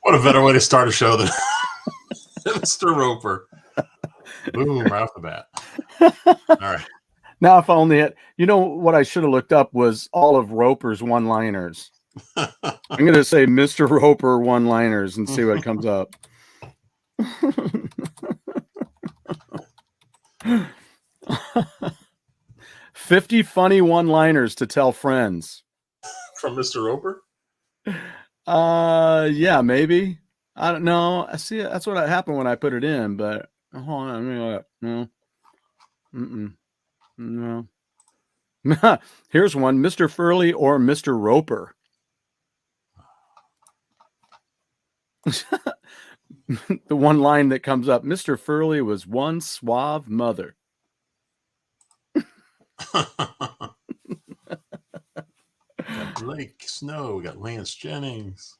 What a better way to start a show than Mr. Roper. Boom, right off the bat. All right. Now, if I only had, what I should have looked up was all of Roper's one-liners. I'm going to say Mr. Roper one-liners and see what comes up. 50 funny one-liners to tell friends. From Mr. Roper? Yeah, maybe. I don't know. I see. That's what happened when I put it in, but hold on. No. No. Here's one: Mr. Furley or Mr. Roper. The one line that comes up: Mr. Furley was one suave mother. Got Blake Snow, we got Lance Jennings,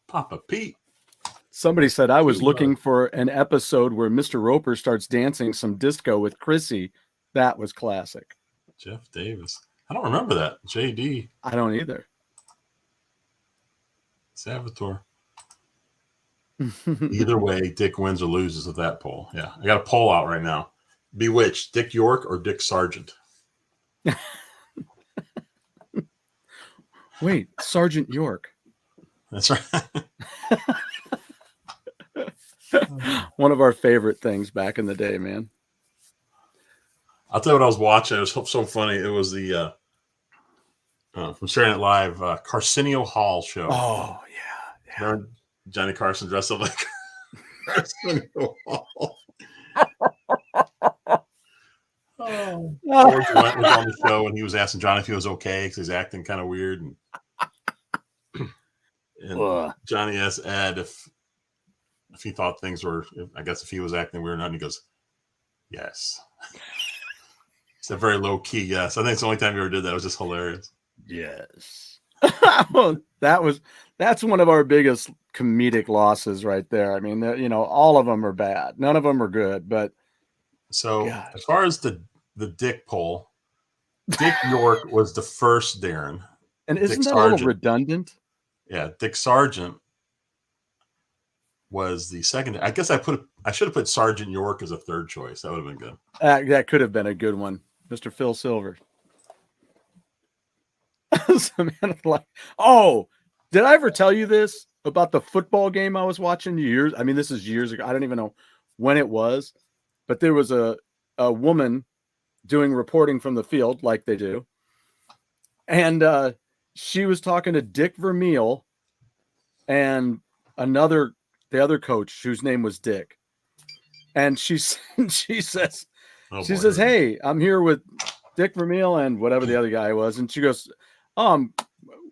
Papa Pete. Somebody said I was looking for an episode where Mr. Roper starts dancing some disco with Chrissy. That was classic. Jeff Davis. I don't remember that. JD. I don't either. Salvatore. Either way, Dick wins or loses with that poll. Yeah, I got a poll out right now. Bewitched, Dick York or Dick Sargent? Wait, Sergeant York. That's right. One of our favorite things back in the day, man. I'll tell you what I was watching. It was so funny. It was the from Saturday Night Live Carcinio Hall show. Oh yeah. Remember Johnny Carson dressed up like Carcinio Hall? George Wendt was on the show, and he was asking Johnny if he was okay because he's acting kind of weird. And Johnny asked Ed if he thought things were, I guess, if he was acting weird or not. And he goes, "Yes." It's a very low key yes. I think it's the only time you ever did that. It was just hilarious. Yes. Well, that's one of our biggest comedic losses right there. I mean, all of them are bad. None of them are good. But so as far as the Dick poll, Dick York was the first Darren. And isn't that a little redundant? Yeah, Dick Sargent was the second. I guess I should have put Sergeant York as a third choice. That would have been good. That could have been a good one. Mr. Phil Silver. Oh, did I ever tell you this about the football game I was watching years? I mean, this is years ago. I don't even know when it was, but there was a woman doing reporting from the field like they do. And she was talking to Dick Vermeil and the other coach whose name was Dick. And she says, "Hey, I'm here with Dick Vermeil and whatever the other guy was." And she goes, "Oh, I'm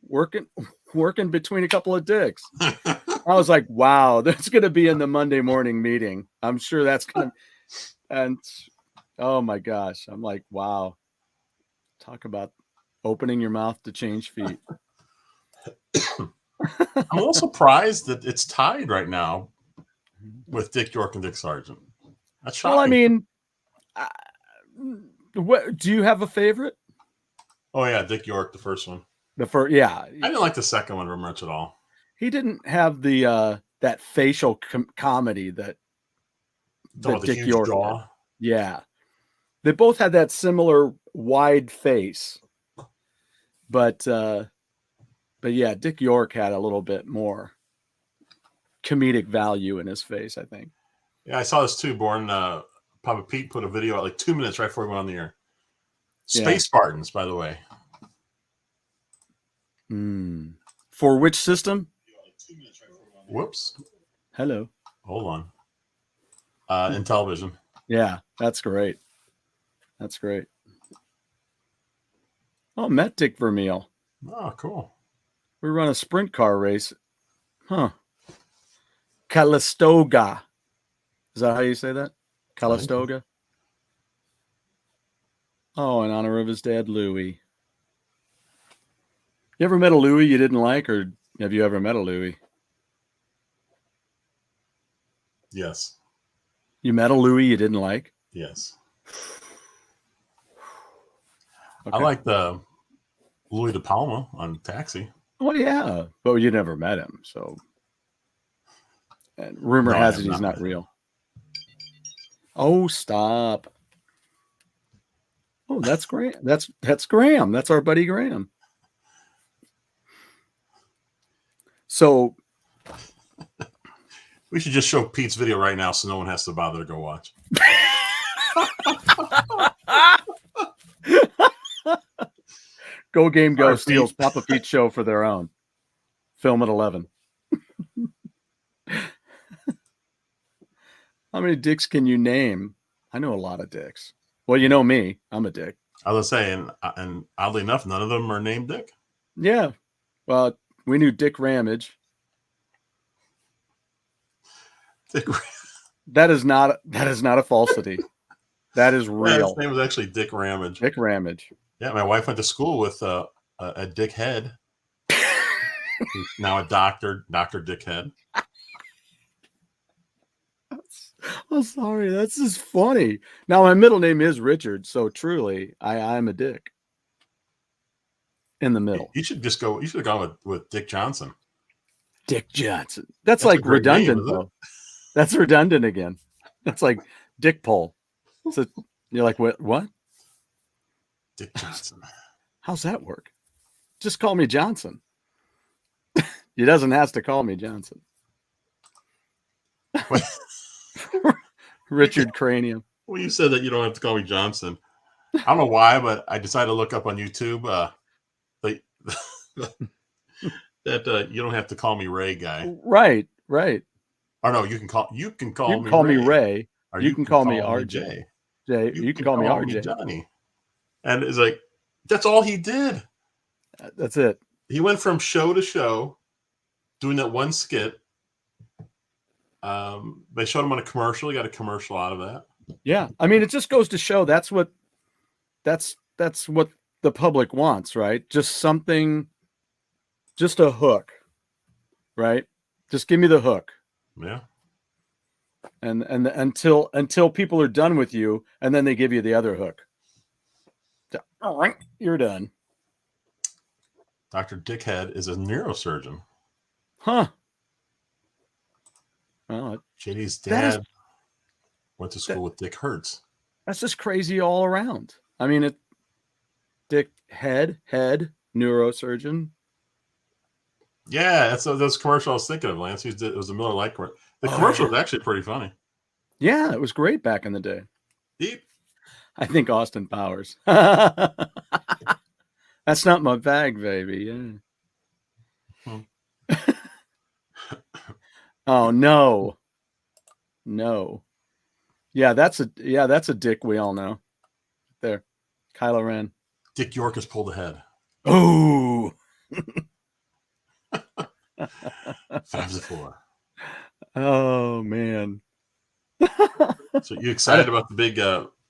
working between a couple of dicks." I was like, wow, that's going to be in the Monday morning meeting. I'm sure that's going to, and oh my gosh. I'm like, wow. Talk about opening your mouth to change feet. I'm a little surprised that it's tied right now with Dick York and Dick Sargent. That's shocking. Well, I mean, what do you have a favorite? Oh yeah, Dick York, the first one. Yeah. I didn't like the second one very much at all. He didn't have the that facial comedy that Dick York jaw. Yeah. They both had that similar wide face. But yeah, Dick York had a little bit more comedic value in his face, I think. Yeah, I saw this too, Born. Papa Pete put a video out like 2 minutes right before we went on the air. Space Spartans, by the way. For which system? Whoops. Hello. Hold on. In television. Yeah, that's great. That's great. Oh, met Dick Vermeil. Oh, cool. We run a sprint car race. Huh. Calistoga. Is that how you say that? Calistoga? Oh, in honor of his dad, Louis. You ever met a Louis you didn't like, or have you ever met a Louis? Yes. You met a Louis you didn't like? Yes. Okay. I like the Louis De Palma on Taxi. Oh, yeah. But you never met him, so. And rumor No, I has have it he's not. not real. Oh, stop. Oh, that's Graham. That's Graham. That's our buddy Graham. So We should just show Pete's video right now so no one has to bother to go watch. GoGameGo steals Pete. Papa Pete's show for their own. Film at 11. How many dicks can you name? I know a lot of dicks. Well, you know me. I'm a dick. I was saying, and oddly enough, none of them are named Dick. Yeah. Well, we knew Dick Ramage. Dick. That is not a falsity. That is real. Yeah, his name was actually Dick Ramage. Dick Ramage. Yeah, my wife went to school with a Dick Head. He's now a doctor, Dr. Dick Head. Oh, sorry. That's just funny. Now, my middle name is Richard, so truly, I'm a dick. In the middle. You should have gone with Dick Johnson. Dick Johnson. That's like redundant, though. That's redundant again. That's like Dick Paul. So you're like, what? Dick Johnson. How's that work? Just call me Johnson. He doesn't have to call me Johnson. Richard Cranium. Well, you said that you don't have to call me Johnson. I don't know why, but I decided to look up on YouTube that you don't have to call me Ray guy. Right. Or no, you can call me Ray. Or you can call me RJ. You can call me RJ. Johnny. And it's like, that's all he did. That's it. He went from show to show doing that one skit. They showed him on a commercial. He got a commercial out of that. Yeah. I mean, it just goes to show that's what the public wants, right? Just something, just a hook, right? Just give me the hook. Yeah. And until people are done with you, and then they give you the other hook. All right, you're done. Dr. Dickhead is a neurosurgeon. Huh. Well, JD's dad went to school with Dick Hertz. That's just crazy all around. I mean, Dick head neurosurgeon. Yeah, that's those commercials I was thinking of, Lance. It was a Miller Lite commercial. The commercial was actually pretty funny. Yeah, it was great back in the day. Deep. I think Austin Powers. That's not my bag, baby. Yeah. Oh no. Yeah, that's a dick we all know. There. Kylo Ren. Dick York has pulled ahead. Oh. 5-4. Oh man. So you excited about the big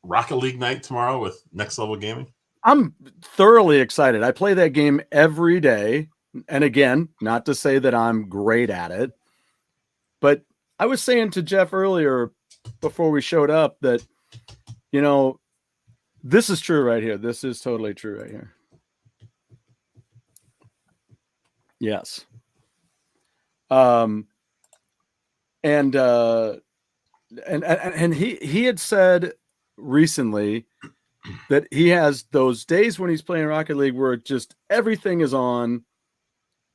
Rocket League night tomorrow with Next Level Gaming? I'm thoroughly excited. I play that game every day. And again, not to say that I'm great at it, but I was saying to Jeff earlier before we showed up that, this is true right here. This is totally true right here. Yes. And he had said recently that he has those days when he's playing Rocket League where just everything is on.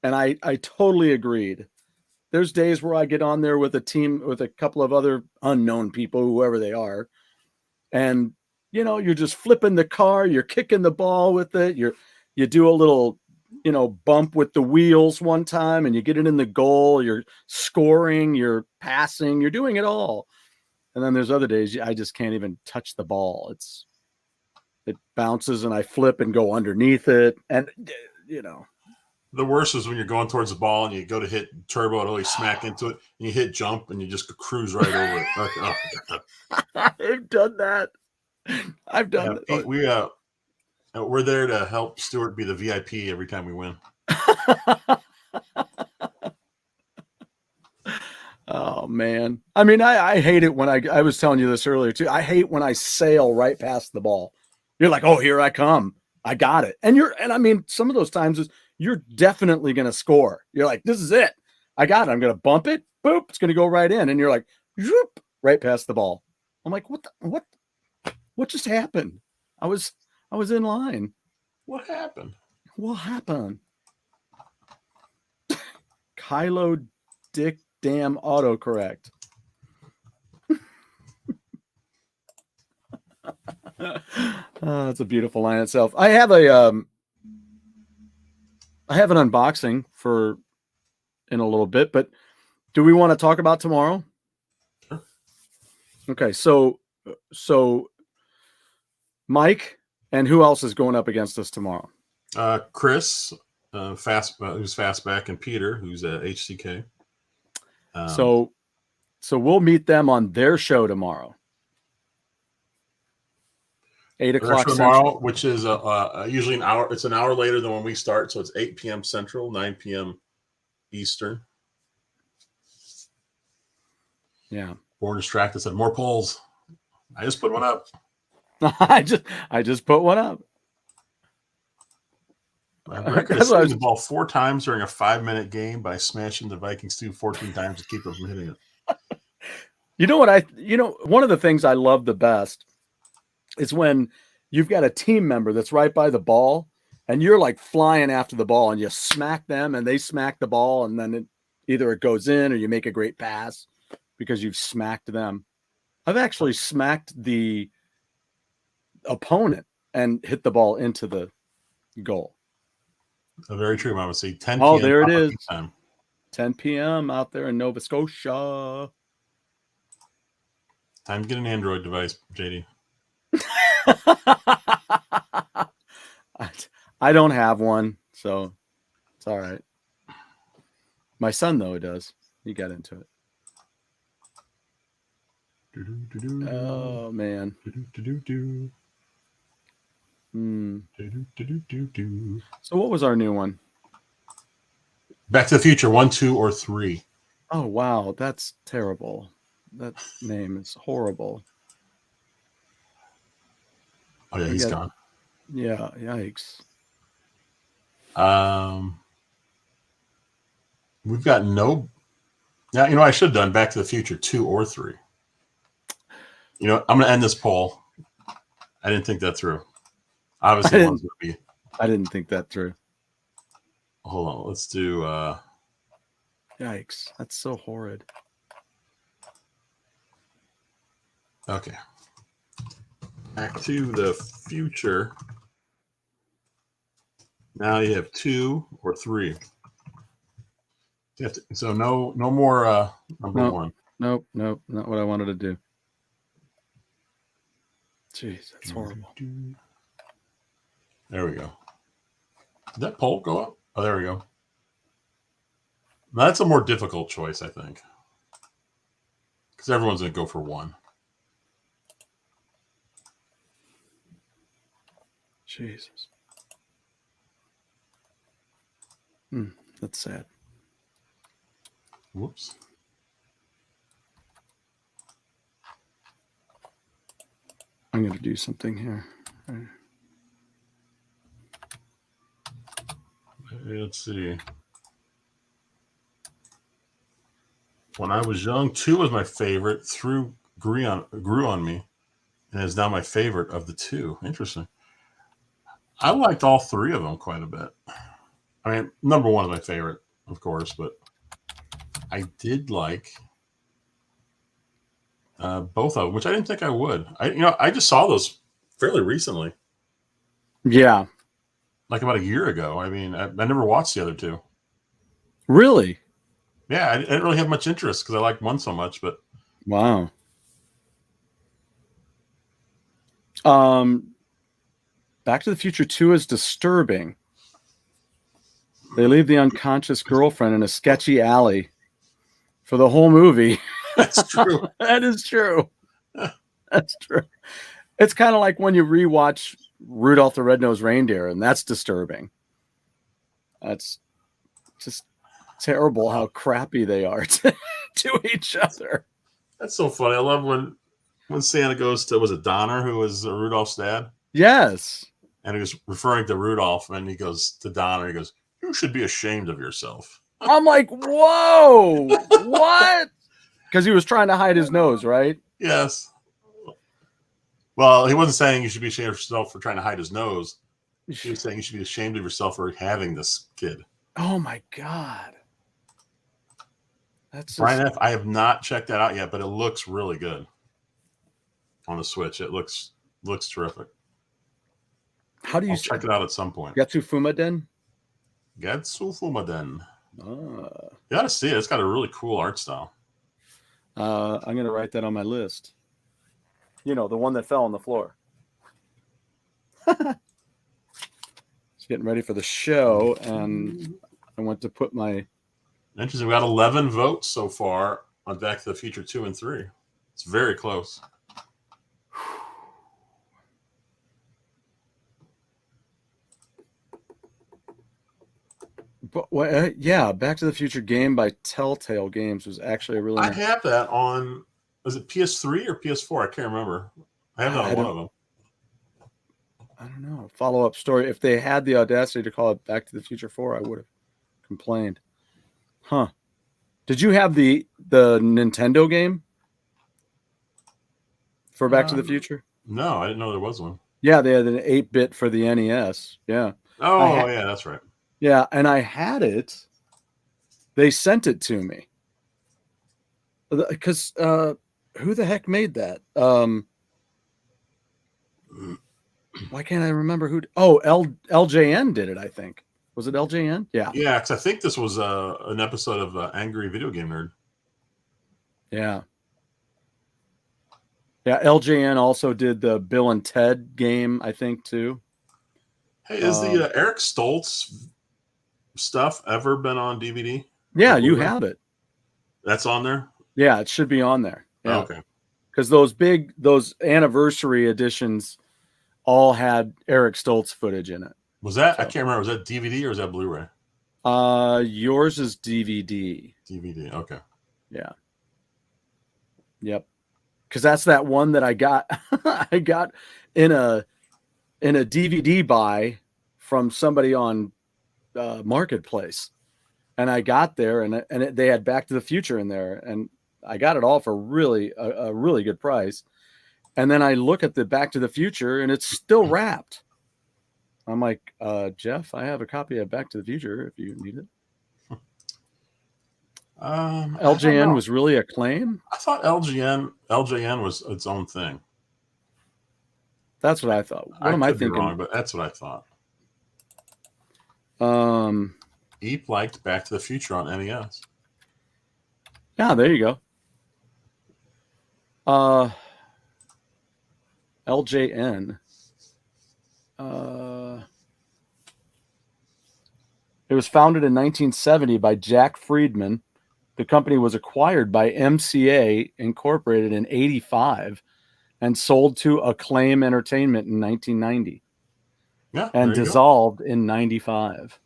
And I totally agreed. There's days where I get on there with a team with a couple of other unknown people, whoever they are. And, you're just flipping the car, you're kicking the ball with it. You do a little, bump with the wheels one time and you get it in the goal, you're scoring, you're passing, you're doing it all. And then there's other days I just can't even touch the ball. It bounces and I flip and go underneath it. And, The worst is when you're going towards the ball and you go to hit turbo and always smack into it and you hit jump and you just cruise right over it. Oh, I've done that. I've done that. We're there to help Stuart be the VIP every time we win. Oh man. I mean, I hate it when I was telling you this earlier too. I hate when I sail right past the ball. You're like, oh, here I come. I got it. And I mean, some of those times you're definitely going to score. You're like, this is it. I got it. I'm going to bump it. boop, it's going to go right in. And you're like, zoop, right past the ball. I'm like, what just happened? I was in line. What happened? What happened? Kylo Dick damn autocorrect. It's a beautiful line itself. I have an unboxing for in a little bit, but do we want to talk about tomorrow? Sure. Okay, so Mike and who else is going up against us tomorrow? Chris, who's Fastback, and Peter, who's at HCK. So we'll meet them on their show tomorrow. 8 o'clock tomorrow, which is usually an hour. It's an hour later than when we start, so it's 8 p.m. Central, 9 p.m. Eastern. Yeah. Born Distracted said more polls. I just put one up. I just put one up. Record is hitting the ball 4 times during a 5-minute game by smashing the Vikings 14 times to keep them from hitting it. One of the things I love the best is when you've got a team member that's right by the ball and you're like flying after the ball and you smack them and they smack the ball and then either it goes in or you make a great pass because you've smacked them. I've actually smacked the opponent and hit the ball into the goal. Very true, Mama. See, 10 p.m. Oh, there it is. Time. 10 p.m. out there in Nova Scotia. Time to get an Android device, JD. I don't have one, so it's all right. My son, though, does. He got into it. Oh, man. So what was our new one? Back to the Future, 1, 2, or 3. Oh, wow. That's terrible. That name is horrible. Oh, yeah, he's gone. Yeah, yikes. We've got no... Now, I should have done Back to the Future 2 or 3. I'm going to end this poll. I didn't think that through. Obviously, one's going to be... I didn't think that through. Hold on. Let's do... Yikes. That's so horrid. Okay. Back to the Future. Now you have 2 or 3. So no more number 1. Nope, not what I wanted to do. Jeez, that's horrible. There we go. Did that poll go up? Oh, there we go. Now, that's a more difficult choice, I think. Because everyone's going to go for 1. Jesus. That's sad. Whoops. I'm going to do something here. Let's see. When I was young, 2 was my favorite. 3 grew on me, and is now my favorite of the 2. Interesting. I liked all 3 of them quite a bit. I mean, number 1 is my favorite, of course, but I did like both of them, which I didn't think I would. I just saw those fairly recently. Yeah. Like about a year ago. I mean, I never watched the other 2. Really? Yeah, I didn't really have much interest because I liked 1 so much, but... Wow. Back to the Future 2 is disturbing. They leave the unconscious girlfriend in a sketchy alley for the whole movie. That's true. That is true. That's true. It's kind of like when you rewatch Rudolph the Red-Nosed Reindeer, and that's disturbing. That's just terrible how crappy they are to each other. That's so funny. I love when Santa goes to, was it Donner, who was Rudolph's dad? Yes. And he was referring to Rudolph, and he goes to Donner, he goes, "You should be ashamed of yourself." I'm like, whoa, what? Because he was trying to hide his nose, right? Yes. Well, he wasn't saying you should be ashamed of yourself for trying to hide his nose. He was saying you should be ashamed of yourself for having this kid. Oh my God. That's Brian F., I have not checked that out yet, but it looks really good on the Switch. It looks terrific. How do you check it out at some point? Getsu Fumaden? Getsu Fumaden. You got to see it. It's got a really cool art style. I'm going to write that on my list. You know, the one that fell on the floor. Just getting ready for the show, and I went to put my... Interesting. We got 11 votes so far on Back to the Future 2 and 3. It's very close. But yeah, Back to the Future game by Telltale Games was actually a really... I have that on... Was it PS3 or PS4? I can't remember. I have that on one of them. I don't know. Follow-up story. If they had the audacity to call it Back to the Future 4, I would have complained. Huh. Did you have the Nintendo game for Back to the Future? No, I didn't know there was one. Yeah, they had an 8-bit for the NES. Yeah. Oh, yeah, that's right. Yeah, and I had it. They sent it to me. Because who the heck made that? Why can't I remember who? Oh, LJN did it, I think. Was it LJN? Yeah. Yeah, because I think this was an episode of Angry Video Game Nerd. Yeah. Yeah, LJN also did the Bill and Ted game, I think, too. Hey, is the Eric Stoltz stuff ever been on DVD? Yeah, you have it. That's on there? Yeah, it should be on there. Yeah. Oh, okay. Because those anniversary editions all had Eric Stoltz footage in it. Was that, I can't remember, was that DVD or was that Blu-ray? Yours is DVD. DVD, okay. Yeah. Yep. Because that's that one that I got I got in a DVD buy from somebody on Marketplace. And I got there and they had Back to the Future in there, and I got it all for really a really good price. And then I look at the Back to the Future and it's still wrapped. I'm like, Jeff, I have a copy of Back to the Future if you need it. LJN was really Acclaim? I thought LJN was its own thing. That's what I thought. What am I thinking? Wrong, but that's what I thought. Eep liked Back to the Future on NES. Yeah, there you go. LJN. It was founded in 1970 by Jack Friedman. The company was acquired by MCA Incorporated in 85 and sold to Acclaim Entertainment in 1990. Yeah, and dissolved in 95.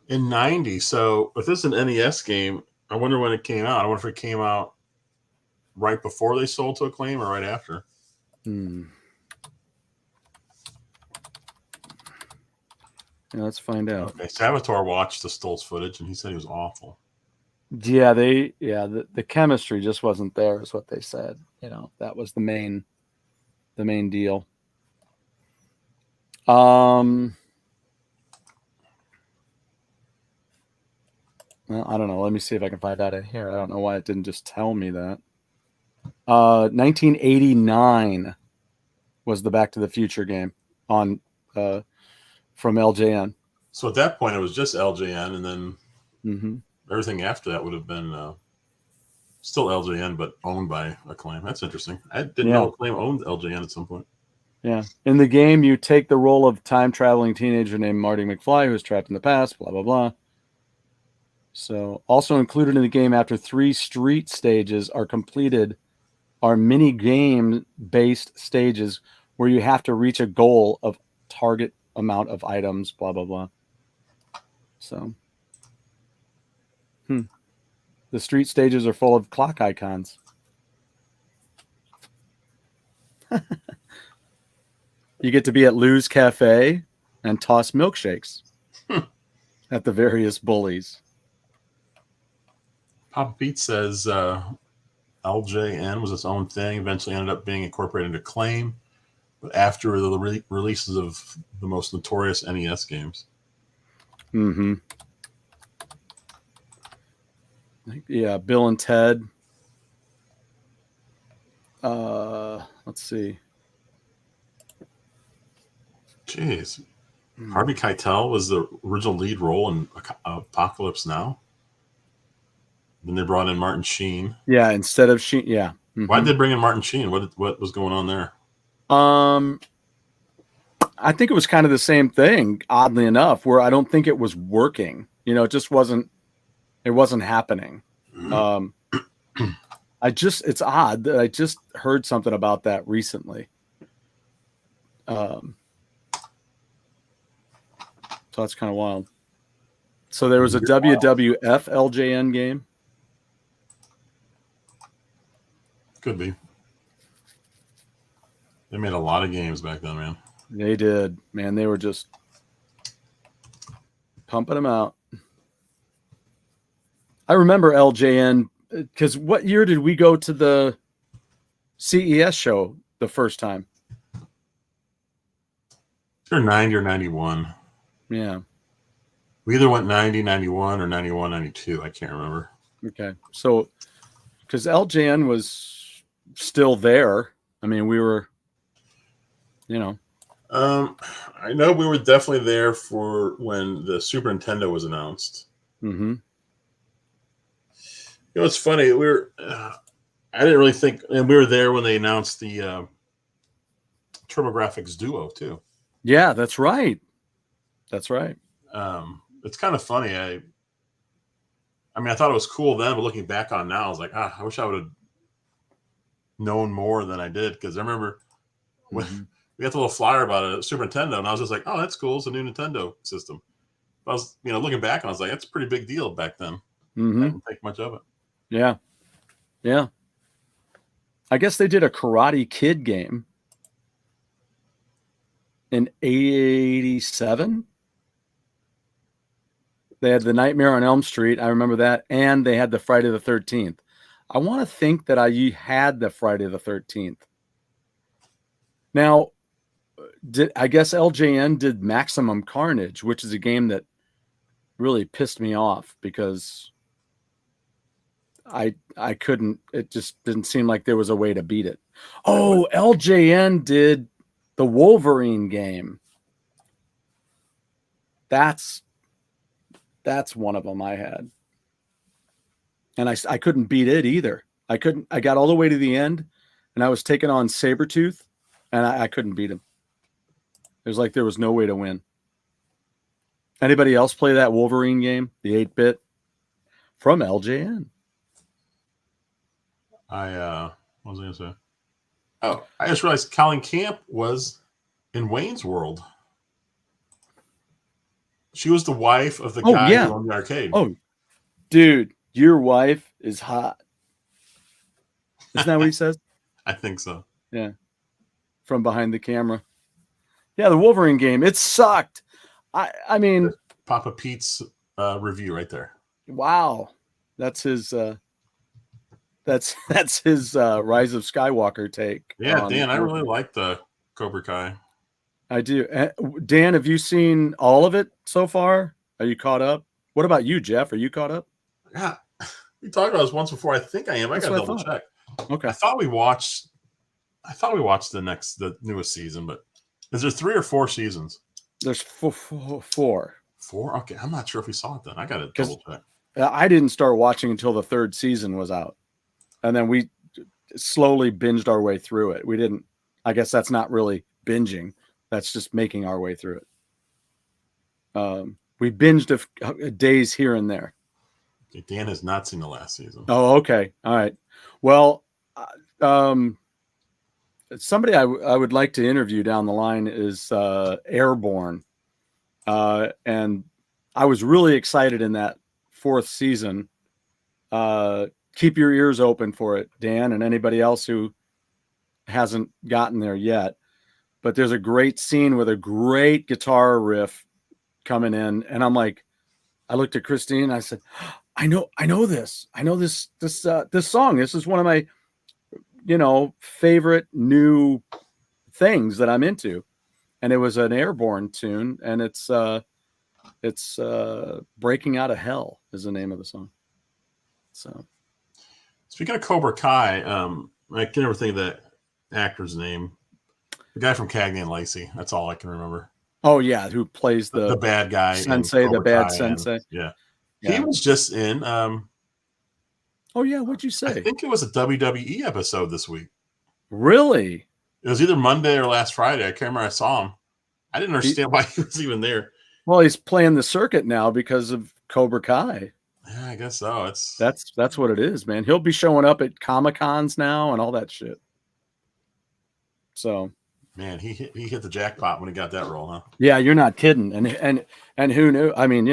In 90. So if this is an NES game, I wonder when it came out. I wonder if it came out right before they sold to Acclaim or right after. Yeah, let's find out. Okay, Savitar watched the Stoltz footage and he said he was awful. Yeah, the chemistry just wasn't there, is what they said. You know, that was the main deal. Well, I don't know. Let me see if I can find out in here. I don't know why it didn't just tell me that. 1989 was the Back to the Future game on from LJN. So at that point, it was just LJN, and then everything after that would have been still LJN, but owned by Acclaim. That's interesting. I didn't know Acclaim owned LJN at some point. Yeah. In the game, you take the role of time-traveling teenager named Marty McFly, who is trapped in the past, blah, blah, blah. So also included in the game after 3 street stages are completed are mini game-based stages where you have to reach a goal of target amount of items, blah, blah, blah. So, the street stages are full of clock icons. You get to be at Lou's Cafe and toss milkshakes at the various bullies. Papa Pete says LJN was its own thing. Eventually ended up being incorporated into Claim, but after the releases of the most notorious NES games. Mm-hmm. Yeah, Bill and Ted. Let's see. Jeez. Harvey Keitel was the original lead role in Apocalypse Now. Then they brought in Martin Sheen. Yeah, instead of Sheen. Yeah. Mm-hmm. Why did they bring in Martin Sheen? What was going on there? I think it was kind of the same thing, oddly enough, where I don't think it was working. You know, it just wasn't. It wasn't happening. It's odd that I just heard something about that recently. So that's kind of wild. So there was a WWF LJN game. Could be. They made a lot of games back then, man. They did, man. They were just pumping them out. I remember LJN because what year did we go to the CES show the first time? Either 90 or 91. Yeah. We either went 90, 91, or 91, 92. I can't remember. Okay. So, because LJN was still there. I mean, we were, you know. I know we were definitely there for when the Super Nintendo was announced. Mm-hmm. You know, it's funny. I didn't really think, and we were there when they announced the TurboGrafx Duo too. Yeah, that's right. That's right. It's kind of funny. I mean, I thought it was cool then, but looking back on now, I was like, I wish I would have known more than I did, because I remember when we got the little flyer about it at Super Nintendo, and I was just like, oh, that's cool. It's a new Nintendo system. But I was, looking back, I was like, that's a pretty big deal back then. Mm-hmm. I didn't think much of it. Yeah. Yeah. I guess they did a Karate Kid game in 87. They had the Nightmare on Elm Street. I remember that. And they had the Friday the 13th. I want to think that I had the Friday the 13th. Now, I guess LJN did Maximum Carnage, which is a game that really pissed me off because I couldn't. It just didn't seem like there was a way to beat it. Oh, LJN did the Wolverine game. That's one of them I had. And I couldn't beat it either. I got all the way to the end, and I was taking on Sabretooth, and I couldn't beat him. It was like there was no way to win. Anybody else play that Wolverine game, the 8-bit from LJN? What was I going to say? Oh, I just realized Colleen Camp was in Wayne's World. She was the wife of the guy who owned the arcade. Oh, dude, your wife is hot. Isn't that what he says? I think so. Yeah. From behind the camera. Yeah, the Wolverine game. It sucked. I mean, Papa Pete's review right there. Wow. That's his that's his Rise of Skywalker take. Yeah, Dan, I really like the Cobra Kai. I do. Dan, have you seen all of it so far? Are you caught up? What about you, Jeff? Are you caught up? Yeah. We talked about this once before. I think I am. I got to double check. Okay. I thought we watched the newest season, but is there 3 or 4 seasons? There's 4. 4? Okay. I'm not sure if we saw it then. I got to double check. I didn't start watching until the 3rd season was out. And then we slowly binged our way through it. We didn't, I guess that's not really binging. That's just making our way through it. We binged days here and there. Okay, Dan has not seen the last season. Oh, okay. All right. Well, somebody I would like to interview down the line is Airborne. And I was really excited in that 4th season. Keep your ears open for it, Dan, and anybody else who hasn't gotten there yet. But there's a great scene with a great guitar riff coming in. And I'm like, I looked at Christine and I said, I know this. I know this song. This is one of my, favorite new things that I'm into. And it was an Airborne tune, and it's Breaking Out of Hell is the name of the song. So speaking of Cobra Kai, I can never think of that actor's name. The guy from Cagney and Lacey. That's all I can remember. Oh yeah, who plays the bad guy? Sensei, the bad Kai sensei. And, yeah. He was just in. Oh yeah, what'd you say? I think it was a WWE episode this week. Really? It was either Monday or last Friday. I can't remember. I saw him. I didn't understand why he was even there. Well, he's playing the circuit now because of Cobra Kai. Yeah, I guess so. That's what it is, man. He'll be showing up at Comic-Cons now and all that shit. So, man, he hit the jackpot when he got that role, huh? Yeah, you're not kidding. And who knew? I mean,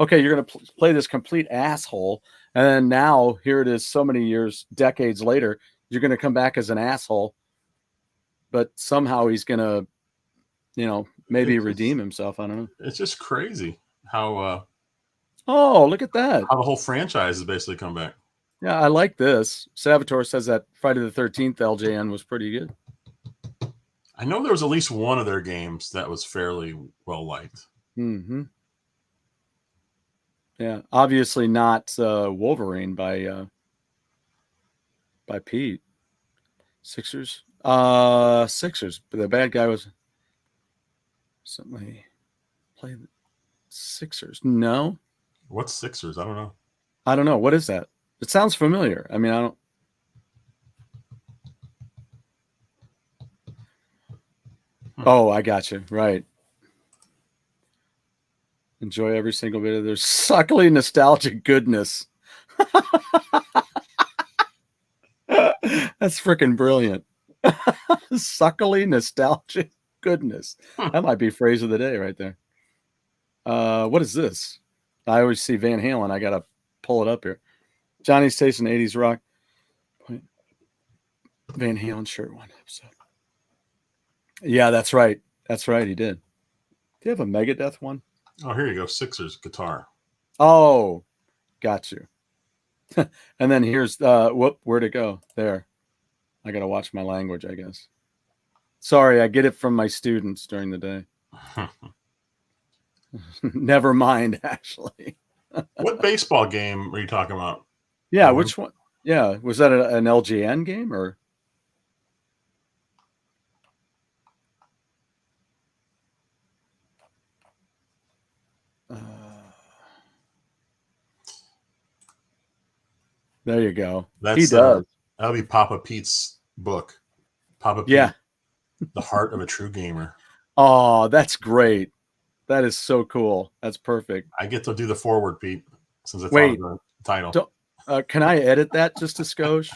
okay, you're gonna play this complete asshole, and then now here it is, so many years, decades later, you're gonna come back as an asshole, but somehow he's gonna, maybe redeem himself. I don't know. It's just crazy how. Oh, look at that! How the whole franchise has basically come back. Yeah, I like this. Salvatore says that Friday the 13th LJN was pretty good. I know there was at least one of their games that was fairly well liked. Mm-hmm. Yeah, obviously not Wolverine by Pete. Sixers. Sixers. But the bad guy was somebody play the Sixers. No. What's Sixers? I don't know. I don't know. What is that? It sounds familiar. I mean, I don't. Oh, I got you. Right. Enjoy every single bit of their suckly nostalgic goodness. That's freaking brilliant. Suckly nostalgic goodness. That might be phrase of the day right there. What is this? I always see Van Halen. I got to pull it up here. Johnny's Taste in 80s Rock. Van Halen shirt one episode. Yeah, that's right. That's right. He did. Do you have a Megadeth one? Oh, here you go. Sixers guitar. Oh, got you. And then here's where'd it go? There. I gotta watch my language, I guess. Sorry, I get it from my students during the day. Never mind, actually. What baseball game are you talking about? Yeah, which one? Yeah, was that an LGN game or? There you go. He does. That'll be Papa Pete's book. Papa Pete. Yeah. The Heart of a True Gamer. Oh, that's great. That is so cool. That's perfect. I get to do the forward, Pete, since I thought of the title. Can I edit that just a skosh?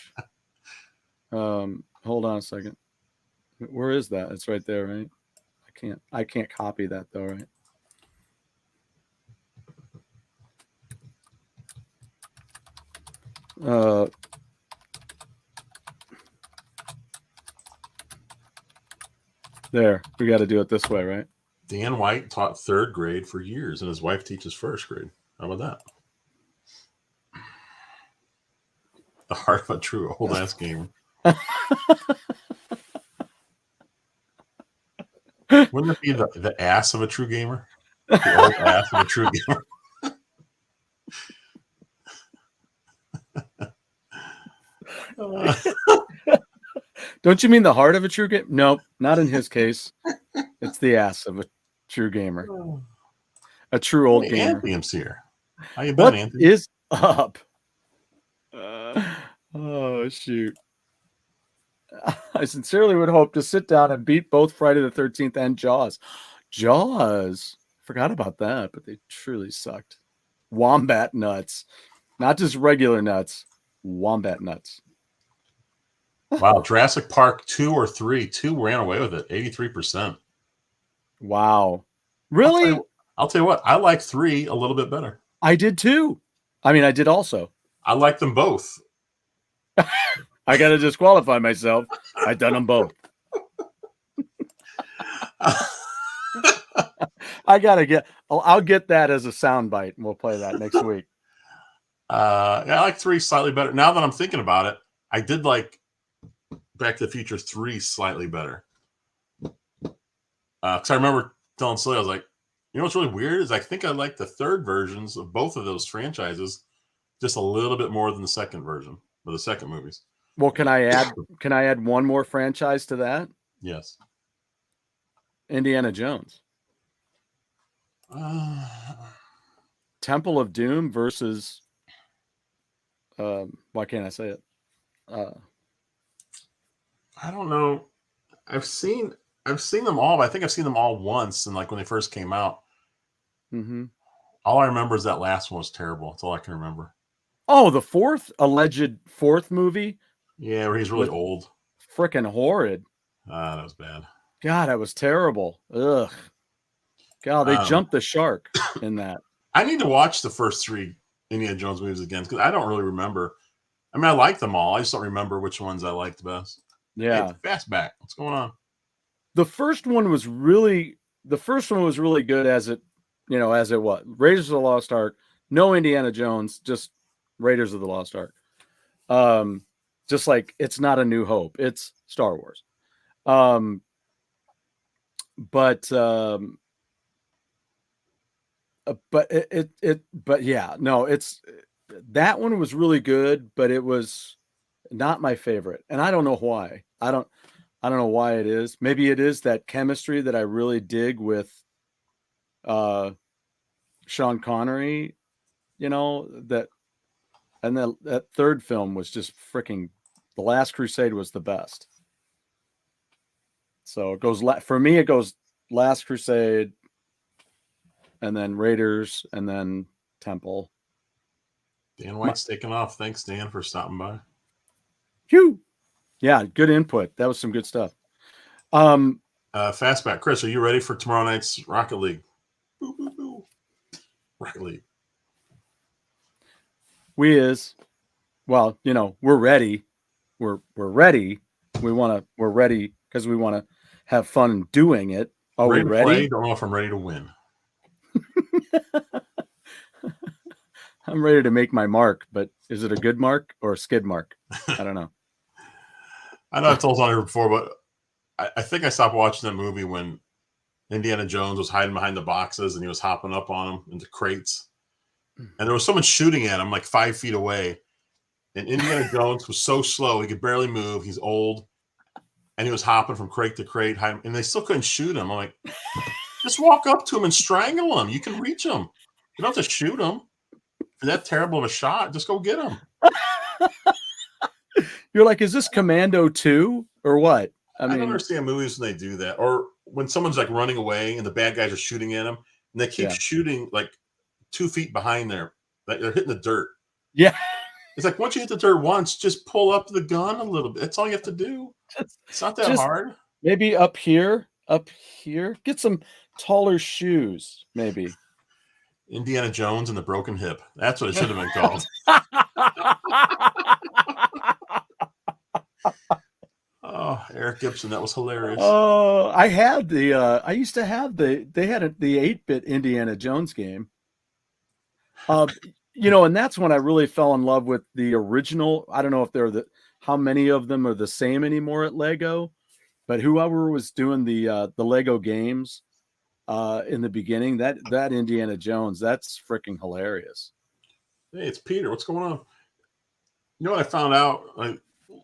Hold on a second. Where is that? It's right there, right? I can't copy that though, right? There, we got to do it this way, right? Dan White taught 3rd grade for years, and his wife teaches 1st grade. How about that? The Heart of a True Old Ass Gamer. Wouldn't it be the ass of a true gamer? The old ass of a true gamer. Don't you mean the heart of a true gamer? Nope, not in his case. It's the ass of a true gamer. A true old gamer. Anthony's here. How you been, What Anthony? is up? Oh, shoot. I sincerely would hope to sit down and beat both Friday the 13th and Jaws. Jaws. Forgot about that, but they truly sucked. Wombat nuts. Not just regular nuts. Wombat nuts. Wow, Jurassic Park 2 or 3. 2 ran away with it, 83%. Wow. Really? I'll tell you what, I like 3 a little bit better. I did too. I mean, I did also. I like them both. I got to disqualify myself. I done them both. I'll get that as a soundbite, and we'll play that next week. Yeah, I like 3 slightly better. Now that I'm thinking about it, I did like Back to the Future 3 slightly better. Because I remember telling Silly, I was like, you know what's really weird is I think I like the third versions of both of those franchises just a little bit more than the second version or the second movies. Well, can I add one more franchise to that? Yes. Indiana Jones. Temple of Doom versus why can't I say it? I don't know. I've seen them all, but I think I've seen them all once, and like when they first came out. Mm-hmm. All I remember is that last one was terrible. That's all I can remember. Oh, the alleged fourth movie? Yeah, where he's really old. Freaking horrid. That was bad. God, that was terrible. Ugh. God, they jumped the shark in that. I need to watch the first 3 Indiana Jones movies again because I don't really remember. I mean, I like them all. I just don't remember which ones I liked best. Yeah. Hey, Fastback. What's going on? The first one was really good as it was. Raiders of the Lost Ark, no Indiana Jones, just Raiders of the Lost Ark. Just like it's not A New Hope, it's Star Wars. But yeah, no, it's that one was really good, but it was not my favorite, and I don't know why. I don't know why it is. Maybe it is that chemistry that I really dig with Sean Connery, that third film was just freaking The Last Crusade was the best. So it goes for me, it goes Last Crusade and then Raiders and then Temple. Dan White's taking off. Thanks, Dan, for stopping by. Phew. Yeah, good input. That was some good stuff. Fastback. Chris, are you ready for tomorrow night's Rocket League? Boo, boo, boo. Rocket League. We're ready. We're ready. We're ready because we want to have fun doing it. Are we ready? Play. Don't know if I'm ready to win. I'm ready to make my mark, but is it a good mark or a skid mark? I don't know. I know I've told on here before, but I think I stopped watching that movie when Indiana Jones was hiding behind the boxes and he was hopping up on them into crates. And there was someone shooting at him like 5 feet away. And Indiana Jones was so slow, he could barely move. He's old. And he was hopping from crate to crate, hiding, and they still couldn't shoot him. I'm like, just walk up to him and strangle him. You can reach him. You don't have to shoot him. If you're that terrible of a shot, just go get him. You're like, is this Commando 2 or what? I don't understand movies when they do that. Or when someone's like running away and the bad guys are shooting at him and they keep shooting like 2 feet behind there. Like they're hitting the dirt. Yeah. It's like once you hit the dirt once, just pull up the gun a little bit. That's all you have to do. It's not that hard. Maybe up here. Get some taller shoes, maybe. Indiana Jones and the broken hip. That's what it should have been called. Oh, Eric Gibson, that was hilarious. Oh, I had I used to have the 8-bit Indiana Jones game. And that's when I really fell in love with the original. I don't know if how many of them are the same anymore at Lego, but whoever was doing the Lego games in the beginning, that Indiana Jones, that's freaking hilarious. Hey, it's Peter. What's going on? You know what I found out? I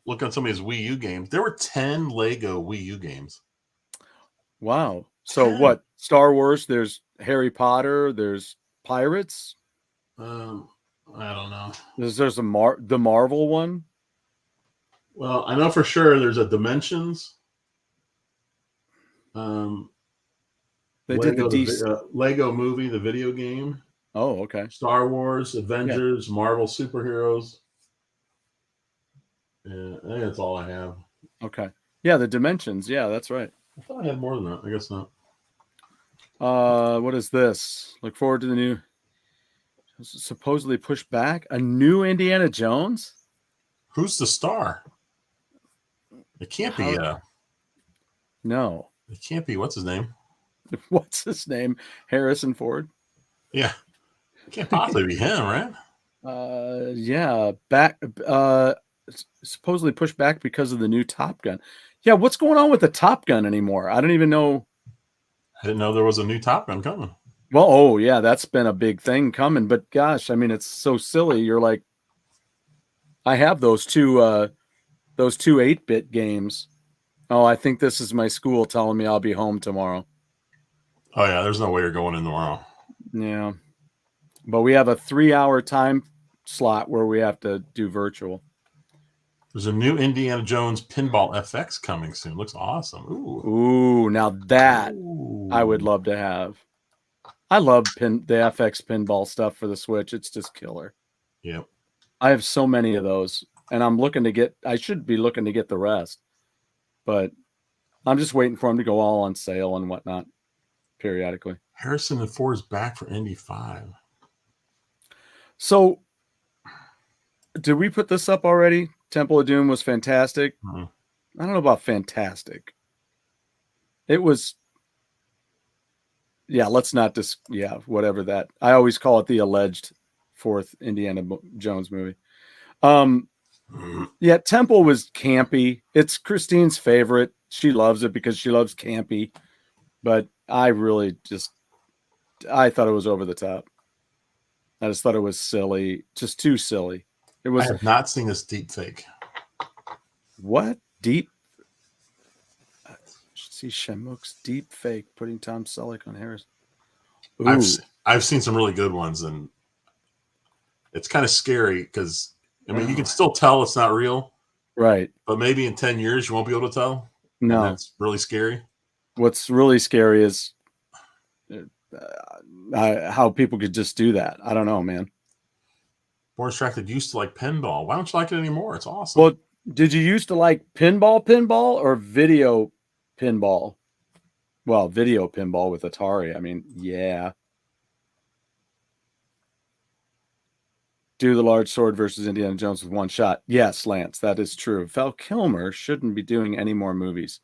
look on some of his Wii U games. There were 10 Lego Wii U games. Wow. So what? Star Wars, there's Harry Potter, there's Pirates. I don't know. There's the Marvel one. Well, I know for sure there's a Dimensions. They Lego, did the Lego movie, the video game. Oh, okay. Star Wars, Avengers, Marvel superheroes. Yeah, I think that's all I have. Okay. Yeah, the Dimensions. Yeah, that's right. I thought I had more than that. I guess not. What is this? Look forward to the new supposedly pushed back a new Indiana Jones. Who's the star? It can't be. No, it can't be. What's his name? What's his name? Harrison Ford. Yeah, it can't possibly be him, right? Yeah, back supposedly pushed back because of the new Top Gun. Yeah, what's going on with the Top Gun anymore? I don't even know. I didn't know there was a new Top Gun coming. Well, oh yeah, that's been a big thing coming, but gosh, I mean, it's so silly. You're like, I have those two 8-bit games. Oh, I think this is my school telling me I'll be home tomorrow. Oh yeah, there's no way you're going in tomorrow. Yeah. But we have a 3-hour time slot where we have to do virtual. There's a new Indiana Jones Pinball FX coming soon. Looks awesome. Ooh, now that I would love to have. I love the FX pinball stuff for the Switch. It's just killer. Yep. I have so many of those, and I should be looking to get the rest, but I'm just waiting for them to go all on sale and whatnot periodically. Harrison Ford is back for Indy 5. So, did we put this up already? Temple of Doom was fantastic. Mm-hmm. I don't know about fantastic. It was, yeah, let's not whatever that. I always call it the alleged 4th Indiana Jones movie. Yeah, Temple was campy. It's Christine's favorite. She loves it because she loves campy. But I really I thought it was over the top. I just thought it was silly, just too silly. It was. I have not seen this deep fake. What? Deep? See Shamuk's deep fake putting Tom Selleck on Harris. I've seen some really good ones, and it's kind of scary because I mean you can still tell it's not real, right? But maybe in 10 years you won't be able to tell. No, that's really scary. What's really scary is how people could just do that. I don't know, man. More distracted used to like pinball. Why don't you like it anymore? It's awesome. Well, did you used to like pinball or video pinball? Well, video pinball with Atari. I mean, yeah. Do the large sword versus Indiana Jones with one shot. Yes, Lance, that is true. Val Kilmer shouldn't be doing any more movies.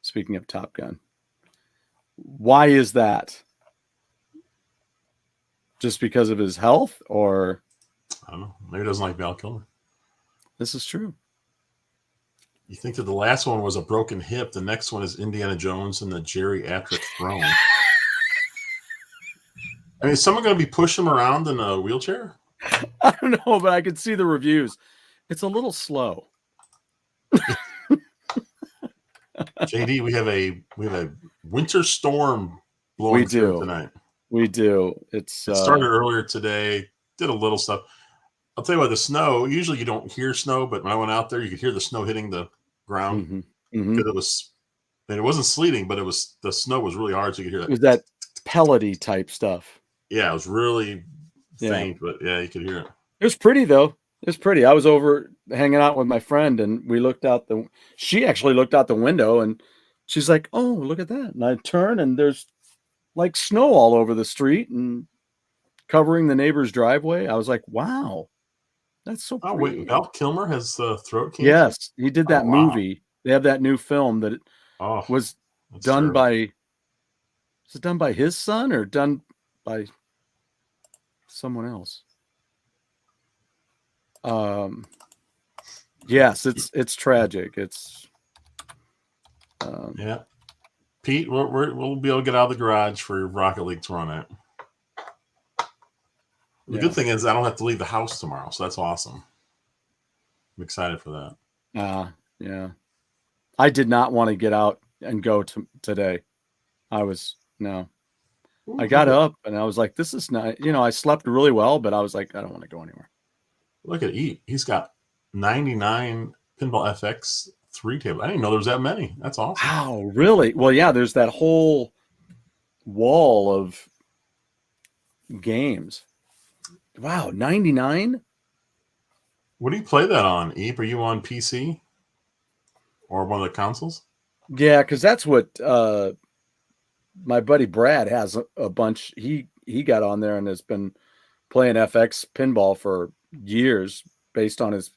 Speaking of Top Gun. Why is that? Just because of his health, or I don't know. Maybe he doesn't like Val Kilmer. This is true. You think that the last one was a broken hip. The next one is Indiana Jones and the geriatric throne. I mean, is someone going to be pushing him around in a wheelchair? I don't know, but I can see the reviews. It's a little slow. JD, we have a winter storm blowing through tonight. We do. It started earlier today. Did a little stuff. I'll tell you what, the snow, usually you don't hear snow, but when I went out there, you could hear the snow hitting the ground. Because it wasn't sleeting, but the snow was really hard, so you could hear that. It was that pellety type stuff. Yeah, it was really faint, but yeah, you could hear it. It was pretty though. It was pretty. I was over hanging out with my friend, and we looked out she actually looked out the window, and she's like, "Oh, look at that." And I turn, and there's like snow all over the street and covering the neighbor's driveway. I was like, "Wow, that's so pretty." Wait, Val Kilmer has throat cancer? Yes, he did that movie. They have that new film that was done by. Is it done by his son or done by someone else? Yes, it's tragic. It's yeah. Pete, we'll be able to get out of the garage for Rocket League to run it. The good thing is I don't have to leave the house tomorrow, so that's awesome. I'm excited for that. Yeah. I did not want to get out and go today. I got up and I was like, this is not, I slept really well, but I was like, I don't want to go anywhere. Look at Eat. He's got 99 Pinball FX 3 tables. I didn't know there was that many. That's awesome. Wow, really? Well, yeah, there's that whole wall of games. Wow, 99? What do you play that on, Eep? Are you on PC or one of the consoles? Yeah, because that's what my buddy Brad has a bunch. He got on there and has been playing FX pinball for years based on his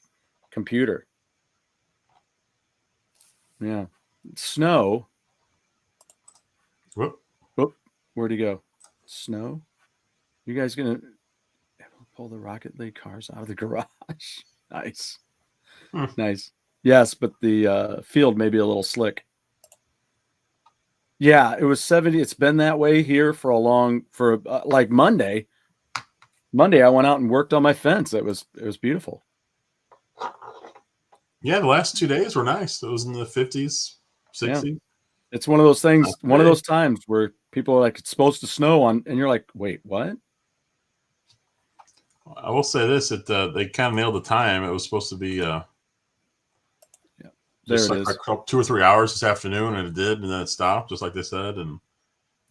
computer. Yeah. Snow. Whoop. Where'd he go? Snow? You guys gonna Pull the Rocket League cars out of the garage. Nice. Hmm. Nice. Yes, but the field may be a little slick. Yeah, it was 70. It's been that way here for like Monday. Monday, I went out and worked on my fence. It was beautiful. Yeah, the last 2 days were nice. It was in the 50s, 60s. Yeah. It's one of those things, one of those times where people are like, it's supposed to snow and you're like, wait, what? I will say this: they kind of nailed the time. It was supposed to be just like 2 or 3 hours this afternoon, and it did, and then it stopped, just like they said. And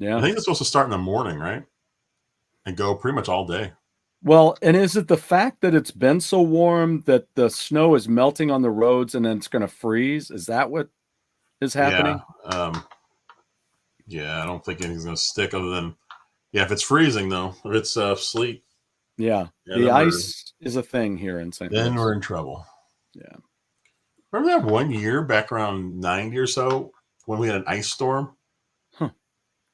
I think it's supposed to start in the morning, right? And go pretty much all day. Well, and is it the fact that it's been so warm that the snow is melting on the roads and then it's going to freeze? Is that what is happening? Yeah, I don't think anything's going to stick other than, if it's freezing, though, if it's sleet. Yeah, the ice is a thing here in St. Louis. Then we're in trouble. Yeah. Remember that one year back around 90 or so when we had an ice storm? Huh.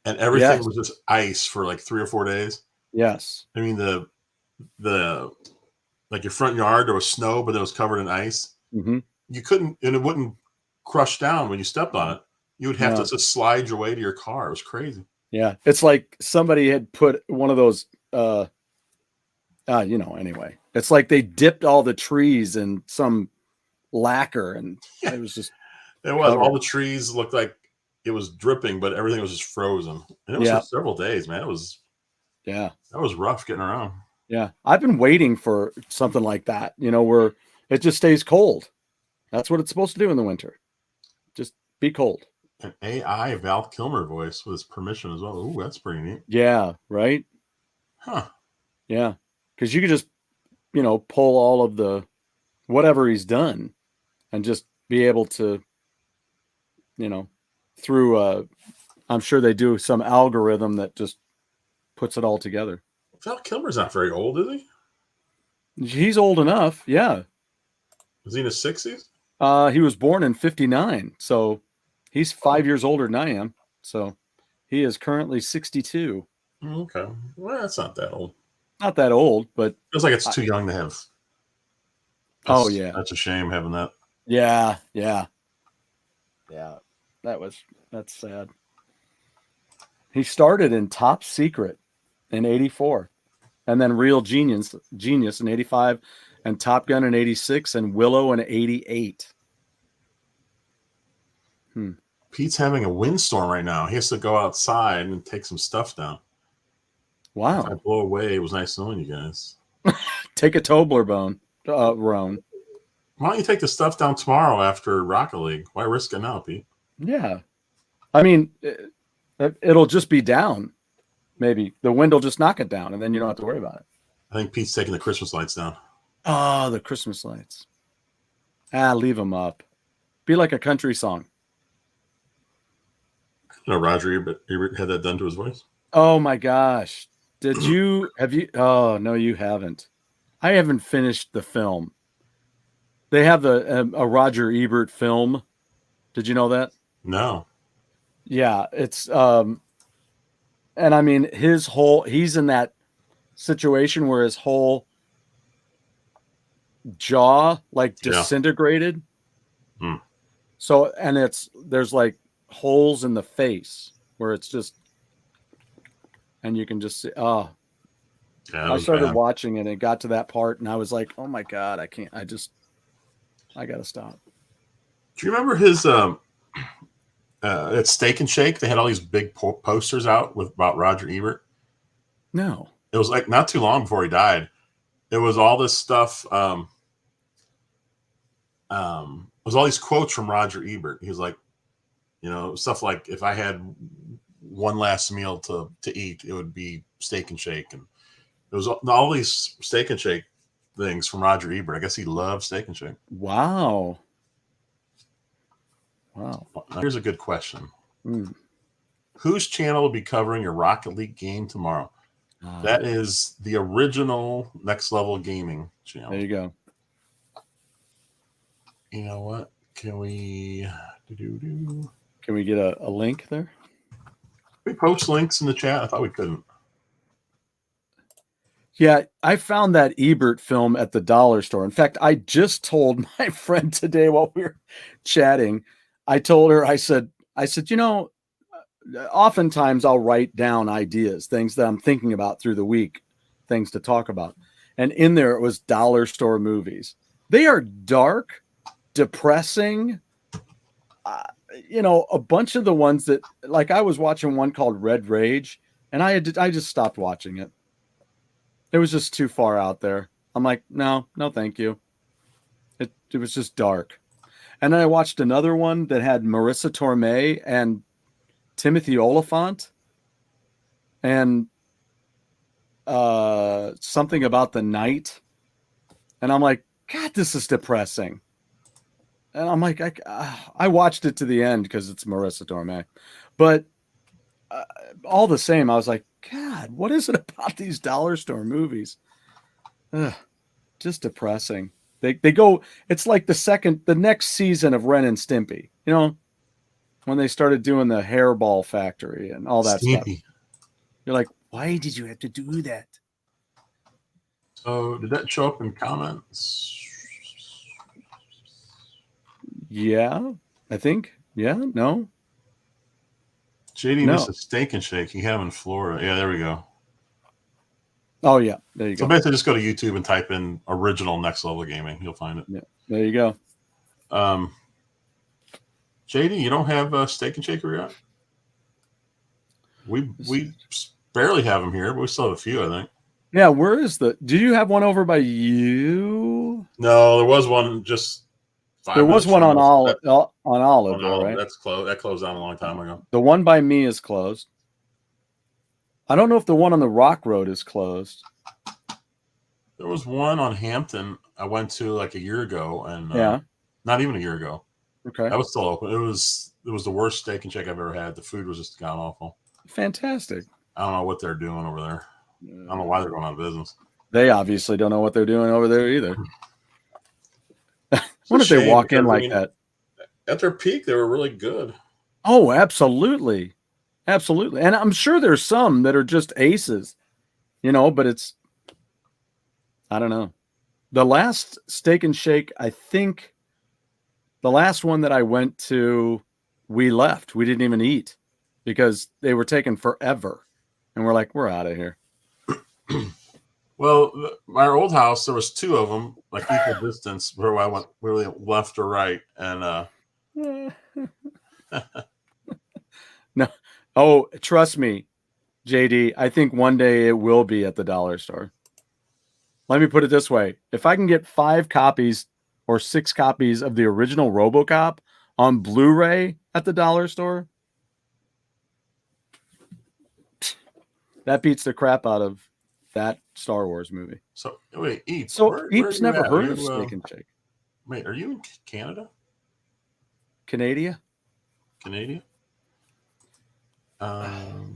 And everything was just ice for like 3 or 4 days? Yes. I mean, the like your front yard, there was snow, but it was covered in ice. Mm-hmm. You couldn't, and it wouldn't crush down when you stepped on it. You would have to just slide your way to your car. It was crazy. Yeah. It's like somebody had put one of those, anyway, it's like they dipped all the trees in some lacquer and it was just, all the trees looked like it was dripping, but everything was just frozen. And it was for several days, man. It was, that was rough getting around. Yeah. I've been waiting for something like that, where it just stays cold. That's what it's supposed to do in the winter. Just be cold. An AI Val Kilmer voice with his permission as well. Ooh, that's pretty neat. Yeah. Right. Huh. Yeah. Because you could just, pull all of the whatever he's done and just be able to, through, I'm sure they do some algorithm that just puts it all together. Val Kilmer's not very old, is he? He's old enough. Yeah. Is he in his 60s? He was born in 59. So he's 5 years older than I am. So he is currently 62. Okay. Well, that's not that old. Not that old, but feels like it's too young to have. That's a shame having that. Yeah. That's sad. He started in Top Secret in 84, and then Real Genius in 85, and Top Gun in 86, and Willow in 88. Pete's having a windstorm right now. He has to go outside and take some stuff down. Wow. If I blow away, it was nice knowing you guys. Take a Toblerone, Roan. Why don't you take the stuff down tomorrow after Rocket League? Why risk it now, Pete? Yeah. I mean, it'll just be down. Maybe the wind will just knock it down, and then you don't have to worry about it. I think Pete's taking the Christmas lights down. Oh, the Christmas lights. Leave them up. Be like a country song. Roger Ebert had that done to his voice. Oh my gosh. Have you? Oh, no, you haven't. I haven't finished the film. They have a Roger Ebert film. Did you know that? No. Yeah, it's and I mean he's in that situation where his whole jaw disintegrated. So, and there's like holes in the face where it's just, and you can just see, I started watching it and it got to that part and I was like, oh my God, I can't, I got to stop. Do you remember his, at Steak and Shake, they had all these big posters out about Roger Ebert? No. It was like not too long before he died. It was all this stuff. It was all these quotes from Roger Ebert. He was like, stuff like, if I had one last meal to eat, it would be Steak and Shake. And it was all these Steak and Shake things from Roger Ebert. I guess he loved Steak and Shake. Wow. Here's a good question. Whose channel will be covering your Rocket League game tomorrow? That is the original Next Level Gaming channel. There you go. You know what? Can we get a link there? We post links in the chat. I thought we couldn't. Yeah, I found that Ebert film at the dollar store. In fact, I just told my friend today while we were chatting, I told her, I said, oftentimes I'll write down ideas, things that I'm thinking about through the week, things to talk about. And in there, it was dollar store movies. They are dark, depressing. A bunch of the ones that, like, I was watching one called Red Rage, and I just stopped watching it. It was just too far out there. I'm like, no, thank you. It was just dark. And then I watched another one that had Marissa Tomei and Timothy Oliphant, and something about the night. And I'm like, God, this is depressing. And I'm like, I watched it to the end because it's Marissa Tomei. But all the same, I was like, God, what is it about these dollar store movies? Just depressing. They go, it's like the next season of Ren and Stimpy, when they started doing the Hairball Factory and all that stuff. You're like, why did you have to do that? So did that show up in comments? Yeah, I think. Yeah, no. JD missed a Steak and Shake. He had him in Florida. Yeah, there we go. Oh, yeah. There you go. So basically just go to YouTube and type in original Next Level Gaming. You'll find it. Yeah, there you go. JD, you don't have a Steak and Shaker yet? We barely have them here, but we still have a few, I think. Yeah, where is do you have one over by you? No, there was one just there was one on Olive, right? That's closed. That closed down a long time ago. The one by me is closed. I don't know if the one on the Rock Road is closed. There was one on Hampton I went to like a year ago, and not even a year ago. Okay, that was still open. It was the worst Steak and Shake I've ever had. The food was just god awful. Fantastic. I don't know what they're doing over there. I don't know why they're going out of business. They obviously don't know what they're doing over there either. What if they walk in like that? At their peak, they were really good. Oh, absolutely. Absolutely. And I'm sure there's some that are just aces, but I don't know. The last Steak and Shake, I think the last one that I went to, we left. We didn't even eat because they were taking forever. And we're like, we're out of here. Well, my old house, there was two of them, like equal distance, where I went really left or right, and no. Oh, trust me, JD. I think one day it will be at the dollar store. Let me put it this way: if I can get 5 copies or 6 copies of the original RoboCop on Blu-ray at the dollar store, that beats the crap out of that Star Wars movie. So wait, Eeps. So Eeps never heard of Steak and Shake. Wait, are you in Canada? Canada?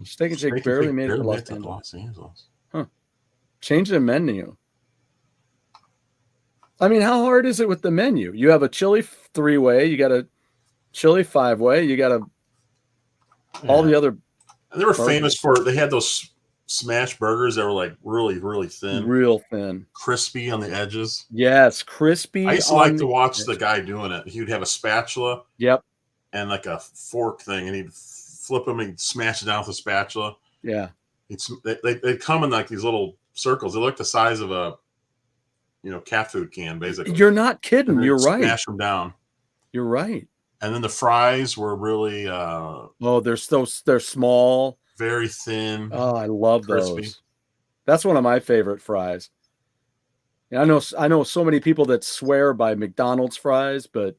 Steak and Shake barely made it to Los Angeles. Huh. Change the menu. I mean, how hard is it with the menu? You have a chili 3-way, you got a chili 5-way, you got all the other. They were famous for, they had those smash burgers that were like really, really thin. Real thin. Crispy on the edges. Yes, crispy. I used to like to watch the guy doing it. He would have a spatula. Yep. And like a fork thing, and he'd flip them and smash it down with a spatula. Yeah. They come in like these little circles. They look the size of a cat food can, basically. You're not kidding. You're right. Smash them down. You're right. And then the fries were really they're small, very thin. Oh, I love crispy. Those. That's one of my favorite fries. I know so many people that swear by McDonald's fries, but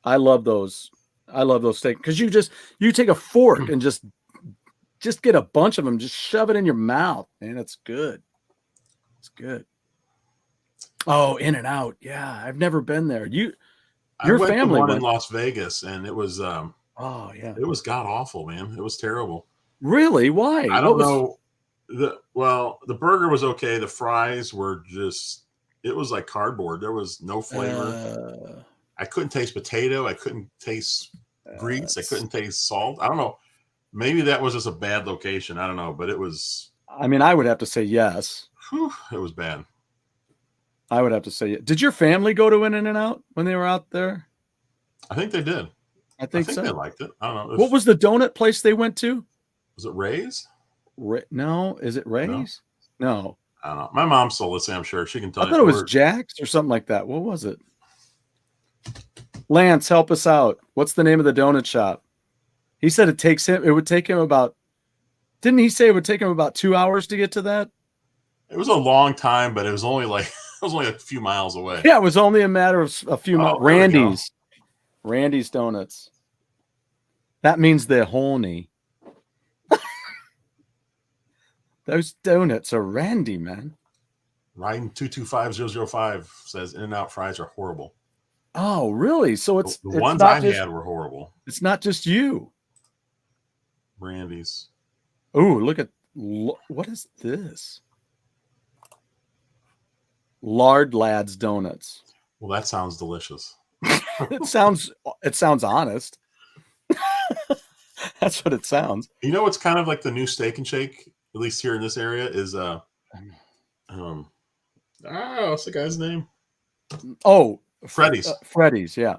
I love those. I love those steaks because you take a fork and just get a bunch of them, just shove it in your mouth, man. It's good. It's good. Oh, In-N-Out. Yeah, I've never been there. Your family went in Las Vegas, and it was it was god awful, man. It was terrible. Really? Why? I don't know. The burger was okay. The fries were it was like cardboard. There was no flavor. I couldn't taste potato. I couldn't taste grease. I couldn't taste salt. I don't know. Maybe that was just a bad location. I don't know, but it was. I mean, I would have to say yes. Whew, it was bad. I would have to say, did your family go to In-N-Out when they were out there? I think they did. I think so. They liked it. I don't know. What was the donut place they went to? Was it Ray's? No, is it Ray's? No. I don't know. My mom's still listening, I'm sure. She can tell you. I thought it was Jack's or something like that. What was it? Lance, help us out. What's the name of the donut shop? He said it would take him about, didn't he say it would take him about 2 hours to get to that? It was a long time, but it was only like a few miles away. Yeah, it was only a matter of a few miles. Randy's Donuts. That means they're horny. Those donuts are Randy, man. Riding 225005 says In-N-Out fries are horrible. Oh, really? So it's the ones I had were horrible. It's not just you. Randy's. Oh, what is this? Lard Lads Donuts. Well, that sounds delicious. It sounds honest. That's what it sounds. You know what's kind of like the new Steak and Shake, at least here in this area, is what's the guy's name? Oh, Freddy's. Freddy's, yeah.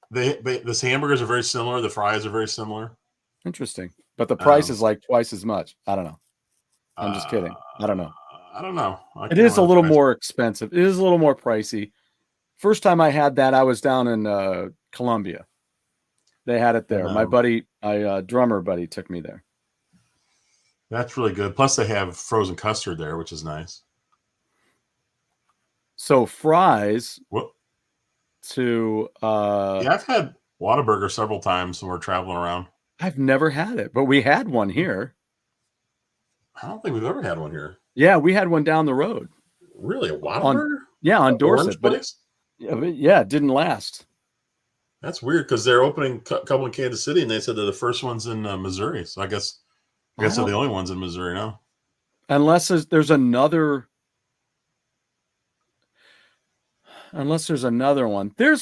This hamburgers are very similar. The fries are very similar. Interesting. But the price is like twice as much. I don't know. I'm just kidding. I don't know. I don't know. It is a little more expensive. It is a little more pricey. First time I had that, I was down in Columbia. They had it there. My buddy, drummer buddy, took me there. That's really good. Plus, they have frozen custard there, which is nice. So fries. What? I've had Whataburger several times when we're traveling around. I've never had it, but we had one here. I don't think we've ever had one here. Yeah, we had one down the road. Really, a Whataburger? On Dorset, but it didn't last. That's weird because they're opening a couple in Kansas City, and they said they're the first ones in Missouri. So I guess they're the only ones in Missouri now. Unless there's another one. There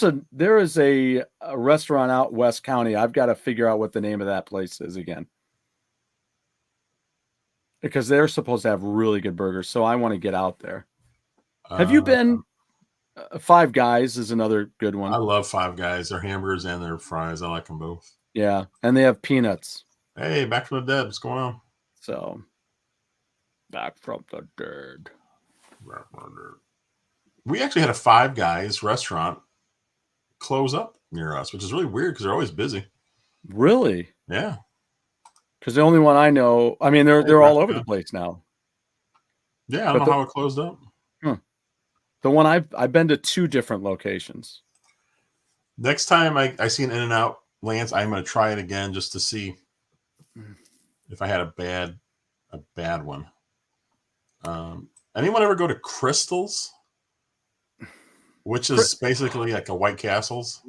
is a restaurant out West County. I've got to figure out what the name of that place is again. Because they're supposed to have really good burgers, so I want to get out there. Have you been? Five Guys is another good one. I love Five Guys. Their hamburgers and their fries. I like them both. Yeah, and they have peanuts. Hey, back from the dead. What's going on? So, back from the dead. We actually had a Five Guys restaurant close up near us, which is really weird because they're always busy. Really? Yeah. Because the only one I know, I mean, they're all over the place now. Yeah, I don't know how it closed up. The one I've been to 2 different locations. Next time I see an In-N-Out, Lance, I'm going to try it again just to see if I had a bad one. Anyone ever go to Crystal's? Which is basically like a White Castle's?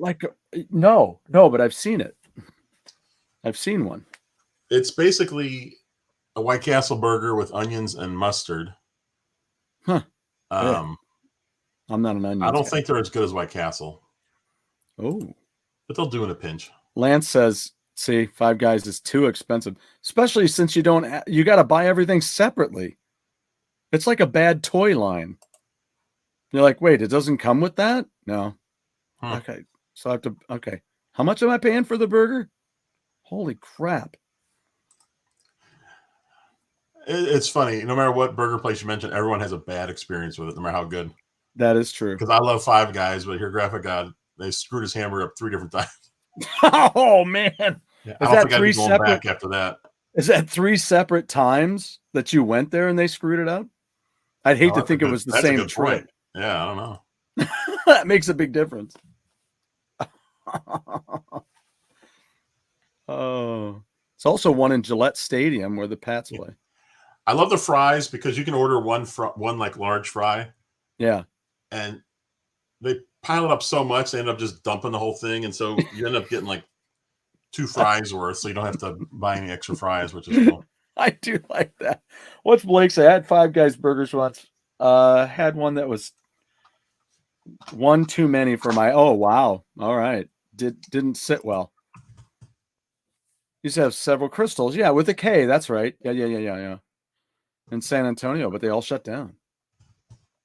No, but I've seen it. I've seen one. It's basically a White Castle burger with onions and mustard. Huh. I'm not an onion. I don't think they're as good as White Castle. Oh. But they'll do in a pinch. Lance says, see, Five Guys is too expensive, especially since you got to buy everything separately. It's like a bad toy line. You're like, wait, it doesn't come with that? No. Okay. So I have to, how much am I paying for the burger? Holy crap. It's funny. No matter what burger place you mention, everyone has a bad experience with it, no matter how good. That is true. Because I love Five Guys, but here, Graphic God, they screwed his hamburger up 3 different times. Oh, man. Yeah, I don't think I'd be going back after that. Is that 3 separate times that you went there and they screwed it up? I'd hate to think it was the same trip. Yeah, I don't know. That makes a big difference. Oh, it's also one in Gillette Stadium where the Pats play. I love the fries because you can order one like large fry. Yeah. And they pile it up so much, they end up just dumping the whole thing. And so you end up getting like 2 fries worth, so you don't have to buy any extra fries, which is cool. I do like that. What's Blake say? I had Five Guys burgers once. Had one that was one too many for my, oh, wow. All right. Didn't sit well. Used to have several Crystals. Yeah, with a K. That's right. Yeah. in San Antonio, but they all shut down.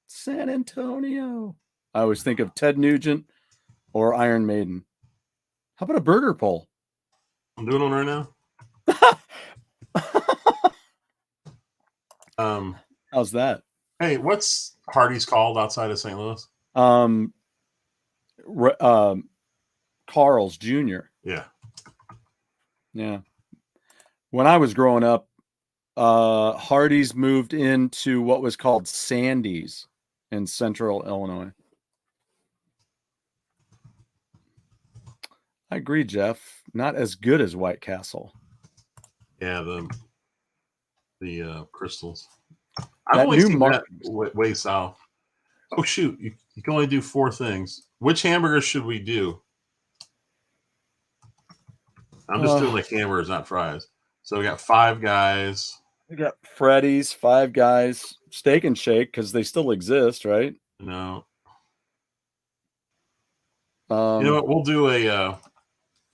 San Antonio. I always think of Ted Nugent or Iron Maiden. How about a burger poll? I'm doing one right now. How's that? Hey, what's Hardee's called outside of St. Louis? Carl's Jr. Yeah. Yeah. When I was growing up, Hardee's moved into what was called Sandy's in central Illinois. I agree, Jeff. Not as good as White Castle. Yeah, the crystals. That I've only new seen mark- that way south. Oh shoot! You can only do 4 things. Which hamburgers should we do? I'm just doing like hamburgers, not fries. So we got Five Guys. We got Freddy's, Five Guys, Steak and Shake because they still exist, right? No. You know what? We'll do a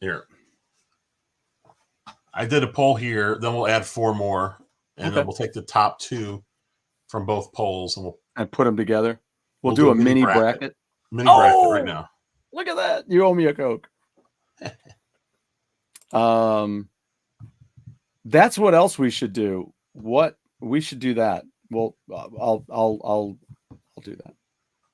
here. I did a poll here. Then we'll add 4 more, and then we'll take the top 2 from both polls, and put them together. We'll do a mini bracket. Mini bracket right now. Look at that! You owe me a Coke. That's what else we should do. What we should do that. Well, I'll do that.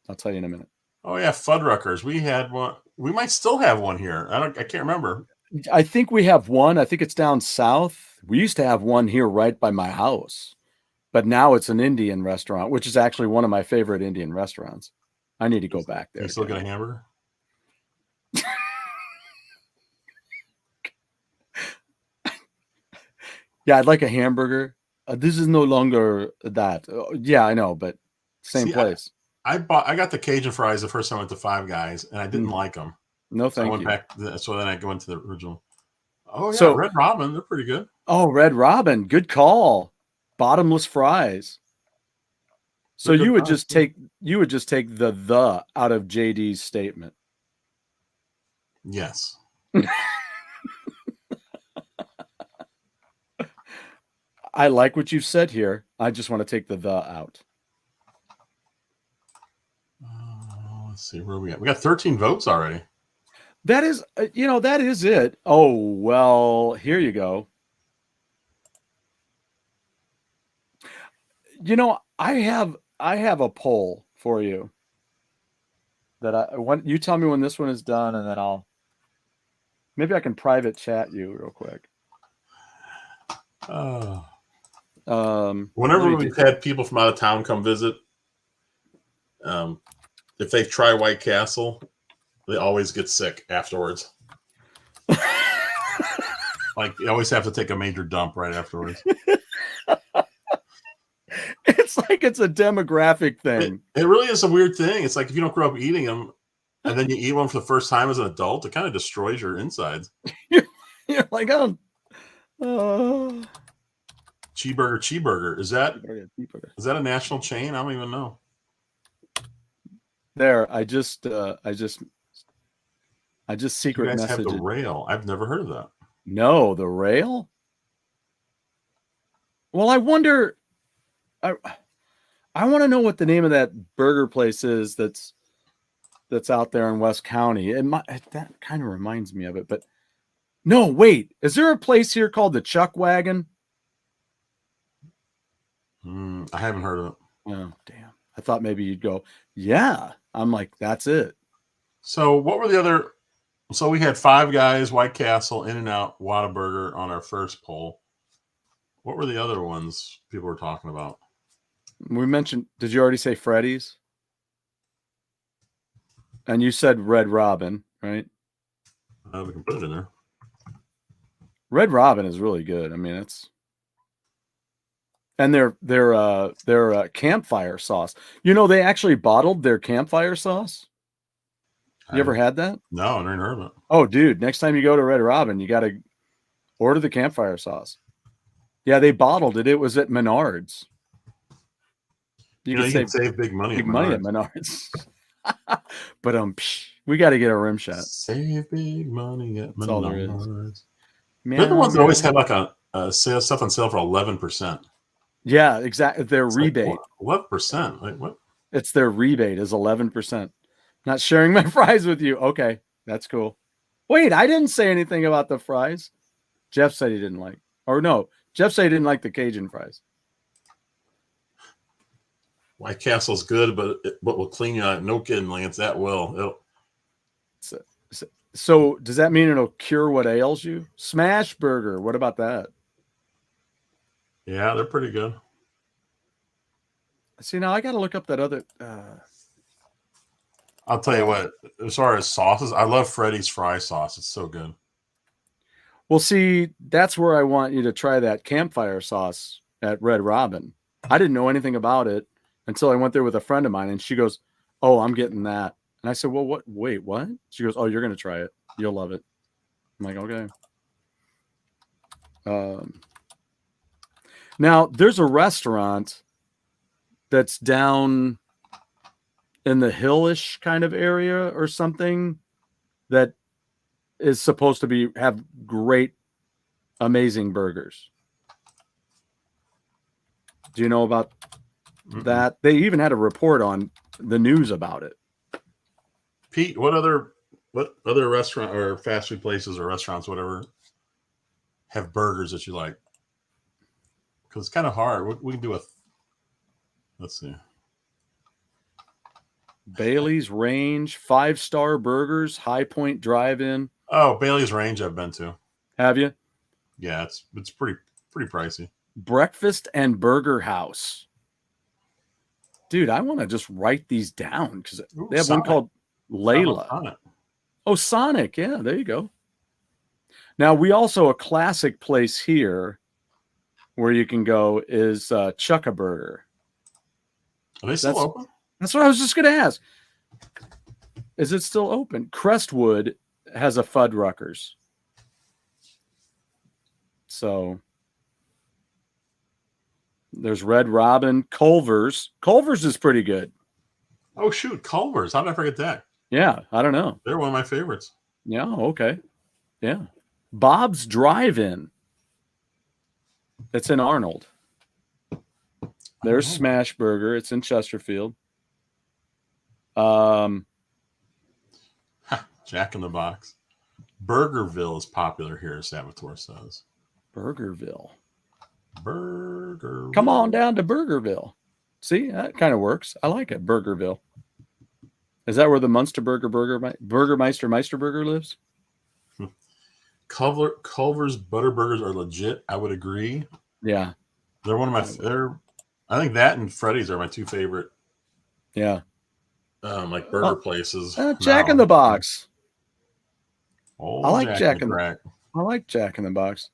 I'll tell you in a minute. Oh yeah, Fuddruckers. We had one. We might still have one here. I can't remember. I think we have one. I think it's down south. We used to have one here right by my house, but now it's an Indian restaurant, which is actually one of my favorite Indian restaurants. I need to go back there. You still get a hamburger? Yeah, I'd like a hamburger. This is no longer that. Yeah, I know, but same place. I got the Cajun fries the first time I went to Five Guys, and I didn't like them. No, thank you. I went back. So then I go into the original. Oh yeah, so, Red Robin, they're pretty good. Oh, Red Robin, good call. Bottomless fries. So you would just take the out of JD's statement. Yes. I like what you've said here. I just want to take the out. Let's see where we at. We got 13 votes already. That is, that is it. Oh, well, here you go. I have a poll for you that I want. You tell me when this one is done, and then maybe I can private chat you real quick. Whenever we've had people from out of town come visit, if they try White Castle, they always get sick afterwards. Like you always have to take a major dump right afterwards. It's like it's a demographic thing. It really is a weird thing. It's like if you don't grow up eating them, and then you eat one for the first time as an adult, it kind of destroys your insides. You're like, Cheeseburger. Is that a national chain? I don't even know. There, I just secret messaged. Have the rail. I've never heard of that. No, the rail. Well, I wonder. I want to know what the name of that burger place is that's out there in West County. That kind of reminds me of it, but no, wait. Is there a place here called the Chuck Wagon? I haven't heard of it. Oh, damn. I thought maybe you'd go, yeah. I'm like, that's it. So what were the other? So we had Five Guys, White Castle, In-N-Out, Whataburger on our first poll. What were the other ones people were talking about? We mentioned, did you already say Freddy's? And you said Red Robin, right? We can put it in there. Red Robin is really good. I mean, it's, and their campfire sauce. They actually bottled their campfire sauce. You ever had that? No, I never heard of it. Oh, dude, next time you go to Red Robin, you got to order the campfire sauce. Yeah, they bottled it. It was at Menards. You can save big money. Big money at Menards. But we got to get a rim shot. Save big money at That's all there is. They're the ones that always have like a stuff on sale for 11%. Yeah, exactly. Their It's rebate. Like, what percent? Like what? It's their rebate is 11%. Not sharing my fries with you. Okay, that's cool. Wait, I didn't say anything about the fries. Jeff said he didn't like. Or no, Jeff said he didn't like the Cajun fries. White Castle's good, but will clean you out. No kidding, Lance. That will. So does that mean it'll cure what ails you? Smash Burger. What about that? Yeah, they're pretty good. See, now I got to look up that other. I'll tell you what. As far as sauces, I love Freddy's fry sauce. It's so good. Well, see, that's where I want you to try that campfire sauce at Red Robin. I didn't know anything about it until I went there with a friend of mine, and she goes, "Oh, I'm getting that." And I said, "Well, what? Wait, what?" She goes, "Oh, you're going to try it. You'll love it." I'm like, "Okay." Now, there's a restaurant that's down in the hillish kind of area or something that is supposed to have great, amazing burgers. Do you know about that? They even had a report on the news about it. Pete, what other restaurant or fast food places or restaurants, whatever, have burgers that you like? Because it's kind of hard. We can do let's see. Bailey's Range, 5-star burgers, High Point Drive-In. Oh, Bailey's Range I've been to. Have you? Yeah, it's pretty pricey. Breakfast and Burger House. Dude, I want to just write these down because they have Sonic. one called Layla. Sonic. Oh, Sonic. Yeah, there you go. Now, we also, a classic place here where you can go is Chuck-a-Burger. Are they still open? That's what I was just going to ask. Is it still open? Crestwood has a Fuddruckers. So there's Red Robin. Culver's. Culver's is pretty good. Oh, shoot. Culver's. How did I forget that? Yeah, I don't know. They're one of my favorites. Yeah, okay. Yeah. Bob's Drive-In. It's in Arnold. There's Smash Burger. It's in Chesterfield. Jack in the Box. Burgerville is popular here, Salvatore says. Burgerville. Burgerville. Come on down to Burgerville. See, that kind of works. I like it, Burgerville. Is that where the Munsterburger Burgermeister Meisterburger lives? Culver's Butterburgers are legit. I would agree. Yeah. They're one of my I think that and Freddy's are my two favorite. Yeah. Like burger places. Jack in the Box. Oh, I like Jack in the Box.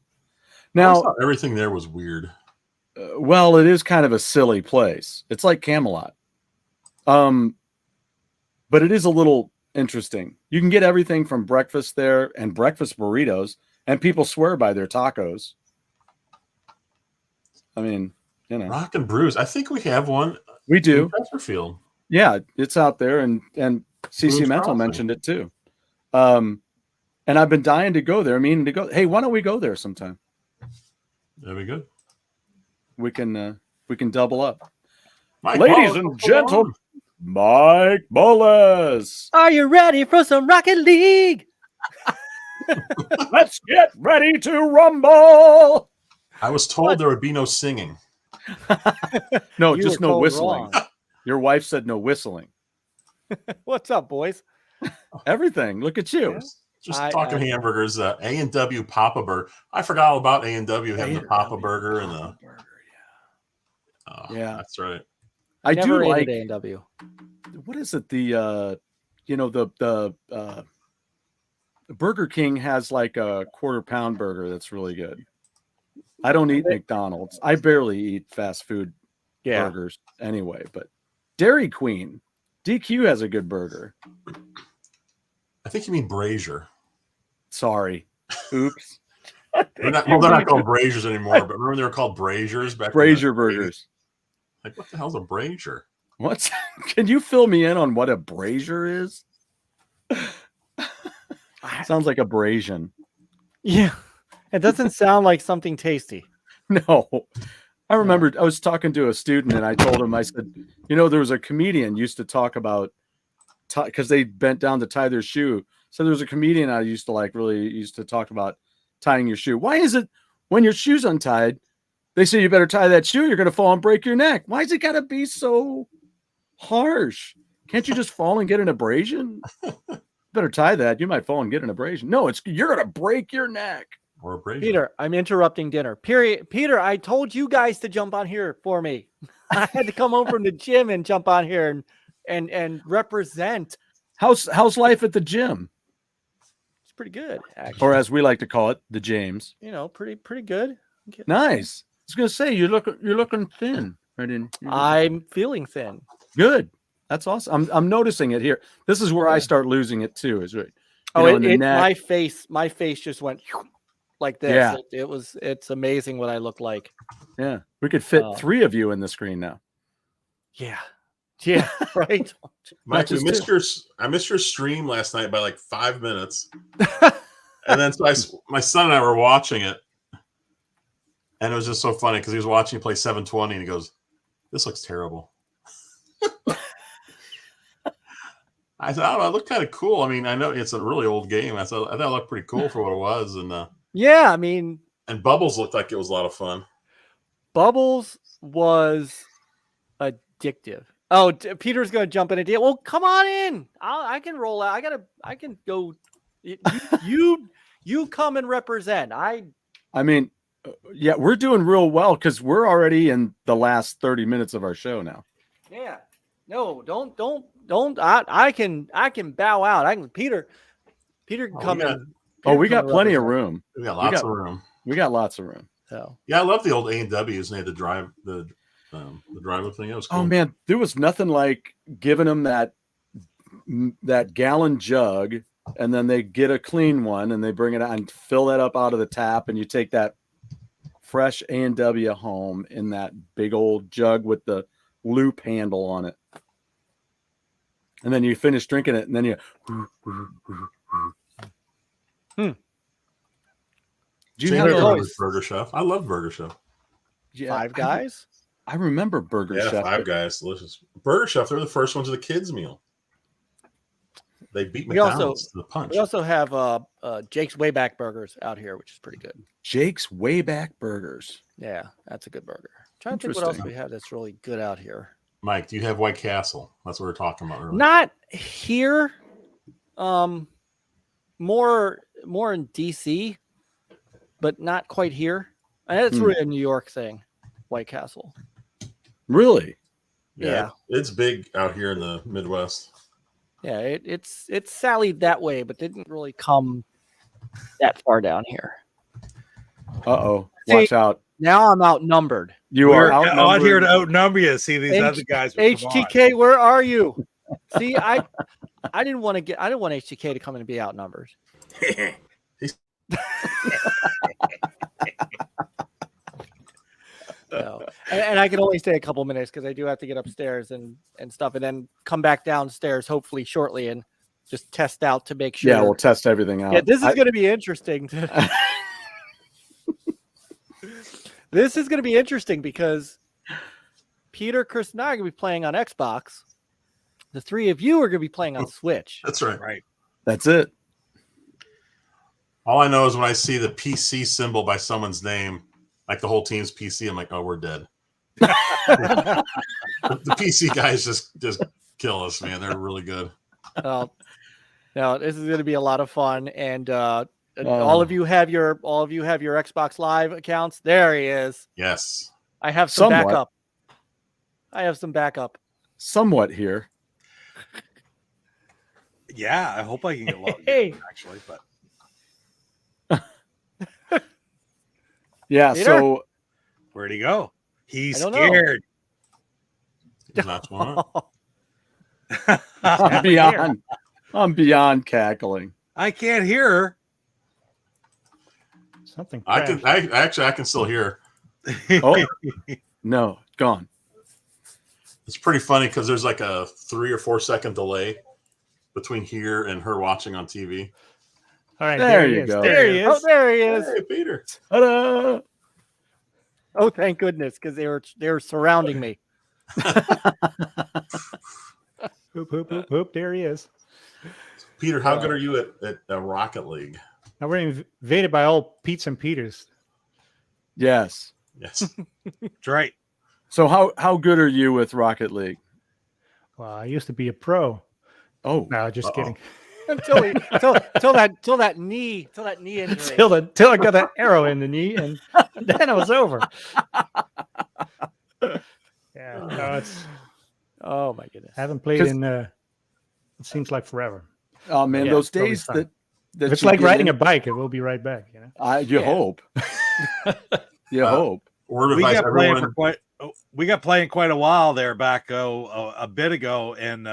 Now, everything there was weird. Well, it is kind of a silly place. It's like Camelot. But it is a little interesting. You can get everything from breakfast there and breakfast burritos, and people swear by their tacos. I mean, you know. Rock and Brews. I think we have one. We do. In Chesterfield. Yeah, it's out there, and CC Mental mentioned it too. And I've been dying to go there, meaning to go. Hey, why don't we go there sometime? That'd be good. We can double up. Ladies and gentlemen, Mike Mullis. Are you ready for some Rocket League? Let's get ready to rumble. I was told there would be no singing. No, just no whistling. Your wife said no whistling. What's up, boys? Everything. Look at you. Just talking hamburgers. A&W Papa Burger. I forgot all about A&W having the Papa Burger and the burger. Yeah, that's right. I do like A&W. What is it? The Burger King has like a quarter-pound burger that's really good. I don't eat McDonald's. I barely eat fast food burgers anyway, but Dairy Queen, DQ has a good burger. I think you mean Brazier. Sorry. Oops. They're not called Braziers anymore, but remember they were called Braziers back Brazier burgers. Like, what the hell's a Brazier? What's can you fill me in on what a brazier is? Sounds like abrasion. Yeah. It doesn't sound like something tasty. No. I remember I was talking to a student and I told him, I said, there was a comedian used to talk about because they bent down to tie their shoe. So there was a comedian I used to really used to talk about tying your shoe. Why is it when your shoe's untied, they say you better tie that shoe, you're going to fall and break your neck? Why is it got to be so harsh? Can't you just fall and get an abrasion? Better tie that. You might fall and get an abrasion. No, you're going to break your neck. Or abrasion. Peter, I'm interrupting dinner. Peter, I told you guys to jump on here for me. I had to come home from the gym and jump on here and represent. How's life at the gym? It's pretty good, actually. Or as we like to call it, the James. Pretty good. Nice. I was gonna say you're looking thin. Right in. I'm feeling thin. Good. That's awesome. I'm noticing it here. This is where I start losing it too. Is right. My face just went like this. Yeah. It's amazing what I look like. Yeah. We could fit 3 of you in the screen now. Yeah, right. Mike, I missed your stream last night by like 5 minutes, and then my son and I were watching it, and it was just so funny because he was watching you play 720, and he goes, "This looks terrible." I thought, "Oh, it looked kind of cool." I mean, I know it's a really old game. I thought it looked pretty cool for what it was, and yeah, I mean, and Bubbles looked like it was a lot of fun. Bubbles was addictive. Oh, Peter's going to jump in a deal. Well, come on in. I can roll out. I can go. You come and represent. I mean, yeah, we're doing real well because we're already in the last 30 minutes of our show now. Yeah. No, don't. I can bow out. Peter can come in. We got plenty of room. We got lots of room. We got lots of room. So yeah, I love the old A&Ws and they had the driver thing. It was cool. Oh man, there was nothing like giving them that gallon jug, and then they get a clean one and they bring it out and fill that up out of the tap, and you take that fresh A&W home in that big old jug with the loop handle on it, and then you finish drinking it, and then you. Do you have Burger Chef? I love Burger Chef. Yeah, Five Guys. I remember Burger Chef. Five Guys, delicious. Burger Chef, they were the first ones with the kids meal. They beat McDonald's to the punch. We also have Jake's Wayback Burgers out here, which is pretty good. Jake's Wayback Burgers. Yeah, that's a good burger. I'm trying to think what else we have that's really good out here. Mike, do you have White Castle? That's what we were talking about earlier. Not here. More in DC, but not quite here. And that's really a New York thing. White Castle. Really? Yeah. It's big out here in the Midwest. Yeah, it's sallied that way, but didn't really come that far down here. Uh-oh. Watch out. Now I'm outnumbered. We're out here to outnumber you. See these other guys. HTK, where are you? See, I didn't want HTK to come in and be outnumbered. No. And I can only stay a couple minutes because I do have to get upstairs and stuff, and then come back downstairs hopefully shortly and just test out to make sure. Yeah, we'll test everything out. Yeah, this is going to be interesting. This is going to be interesting because Peter, Chris, and I are going to be playing on Xbox. The 3 of you are going to be playing on Switch. That's right. Right. That's it. All I know is when I see the PC symbol by someone's name, like the whole team's PC, I'm like, oh, we're dead. The PC guys just kill us, man. They're really good. Now this is going to be a lot of fun, and all of you have your Xbox Live accounts. There he is. Yes, I have some backup. Somewhat here. Yeah, I hope I can get logged in, actually, but. Yeah, Peter? so Where'd he go? He's scared. He's not I'm beyond cackling. I can't hear her. Something. I can still hear. Oh no, gone. It's pretty funny because there's like a 3 or 4 second delay between here and her watching on TV. All right, there you go. There he is. Oh, there he is. Hey, Peter. Ta-da! Oh, thank goodness, because they were surrounding me. Hoop, hoop, hoop, hoop. There he is. Peter, how good are you at Rocket League? Now we're invaded by all Pete's and Peters. Yes. Yes. That's right. So how good are you with Rocket League? Well, I used to be a pro. Oh, No, just kidding. Until that knee injury. Till I got that arrow in the knee, and then it was over. Yeah, no, it's. Oh my goodness. I haven't played in. It seems like forever. oh man, Yeah, those it's always days fun. that If it's you like get riding in- a bike, it will be right back. You know. You Yeah. hope. You hope. Word of We advice, got playing everyone. for quite a while there back a bit ago, and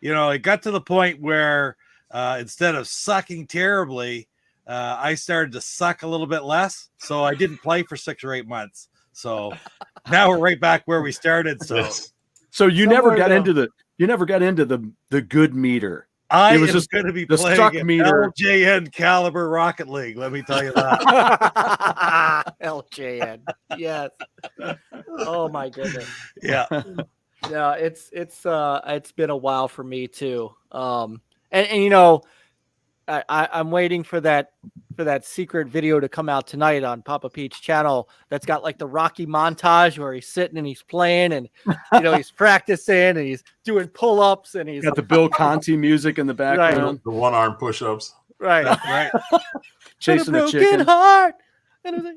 it got to the point where instead of sucking terribly, I started to suck a little bit less, so I didn't play for 6 or 8 months. So now we're right back where we started. So Yes. So you Somewhere never got though- into the good meter. I It was am just going to be the playing suck an meter. LJN caliber Rocket League. Let me tell you that. LJN. Yes. Oh my goodness. Yeah. Yeah, it's been a while for me too. And I'm waiting for that secret video to come out tonight on Papa Pete's channel. That's got like the Rocky montage where he's sitting and he's playing and he's practicing and he's doing pull-ups and he's Got the Bill Conti music in the background, The one-arm push-ups. right. That's right. chasing and a the broken chicken. heart and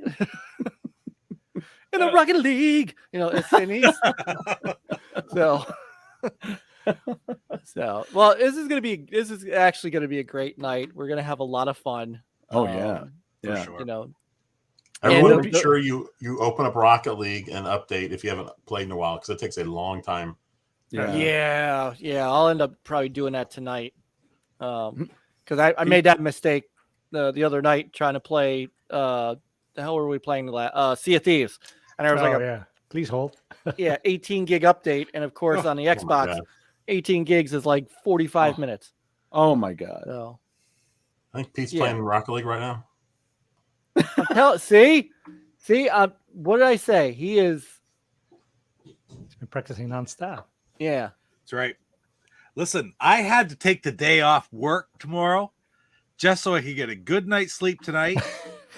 in a Rocket League. And he's so well, this is actually gonna be a great night. We're gonna have a lot of fun. Oh yeah, For yeah. sure. Everyone, And make sure you open up Rocket League and update if you haven't played in a while, because it takes a long time. Yeah. Yeah. I'll end up probably doing that tonight. Because I made that mistake the other night trying to play. The hell were we playing? Sea of Thieves, and there was like yeah. Please hold. 18 gig update, and of course on the my Xbox, God. 18 gigs is like 45 minutes. Oh my god. So I think Pete's Yeah. playing Rocket League right now. see, what did I say? He is. He's been practicing nonstop. Yeah. That's right. Listen, I had to take the day off work tomorrow just so I could get a good night's sleep tonight.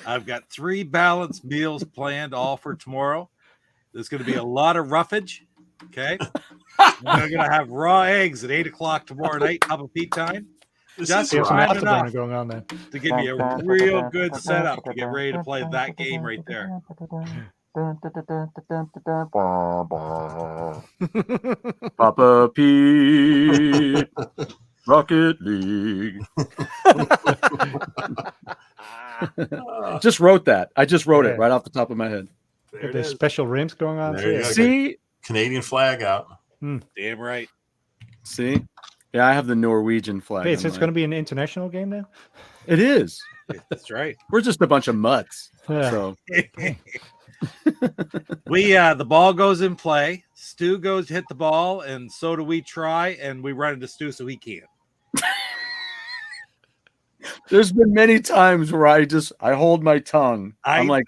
I've got 3 balanced meals planned all for tomorrow. There's going to be a lot of roughage. Okay. We're going to have raw eggs at 8 o'clock tomorrow night, Papa Pete time, just There's some right afterburner enough going on there. to give you a real good setup to get ready to play that game right there. Papa Pete, Rocket League. Just wrote that. I just wrote it Yeah. right off the top of my head. There With it the is. special rims going on. There you too. go. See, Canadian flag out. Damn right. see. Yeah, I have the Norwegian flag. Wait, on so it's mine. going to be an international game now? It is. That's right. We're just a bunch of mutts. Yeah. So We the ball goes in play. Stu goes to hit the ball, and so do we try, and we run into Stu so he can't. there's been many times where I hold my tongue. I'm like,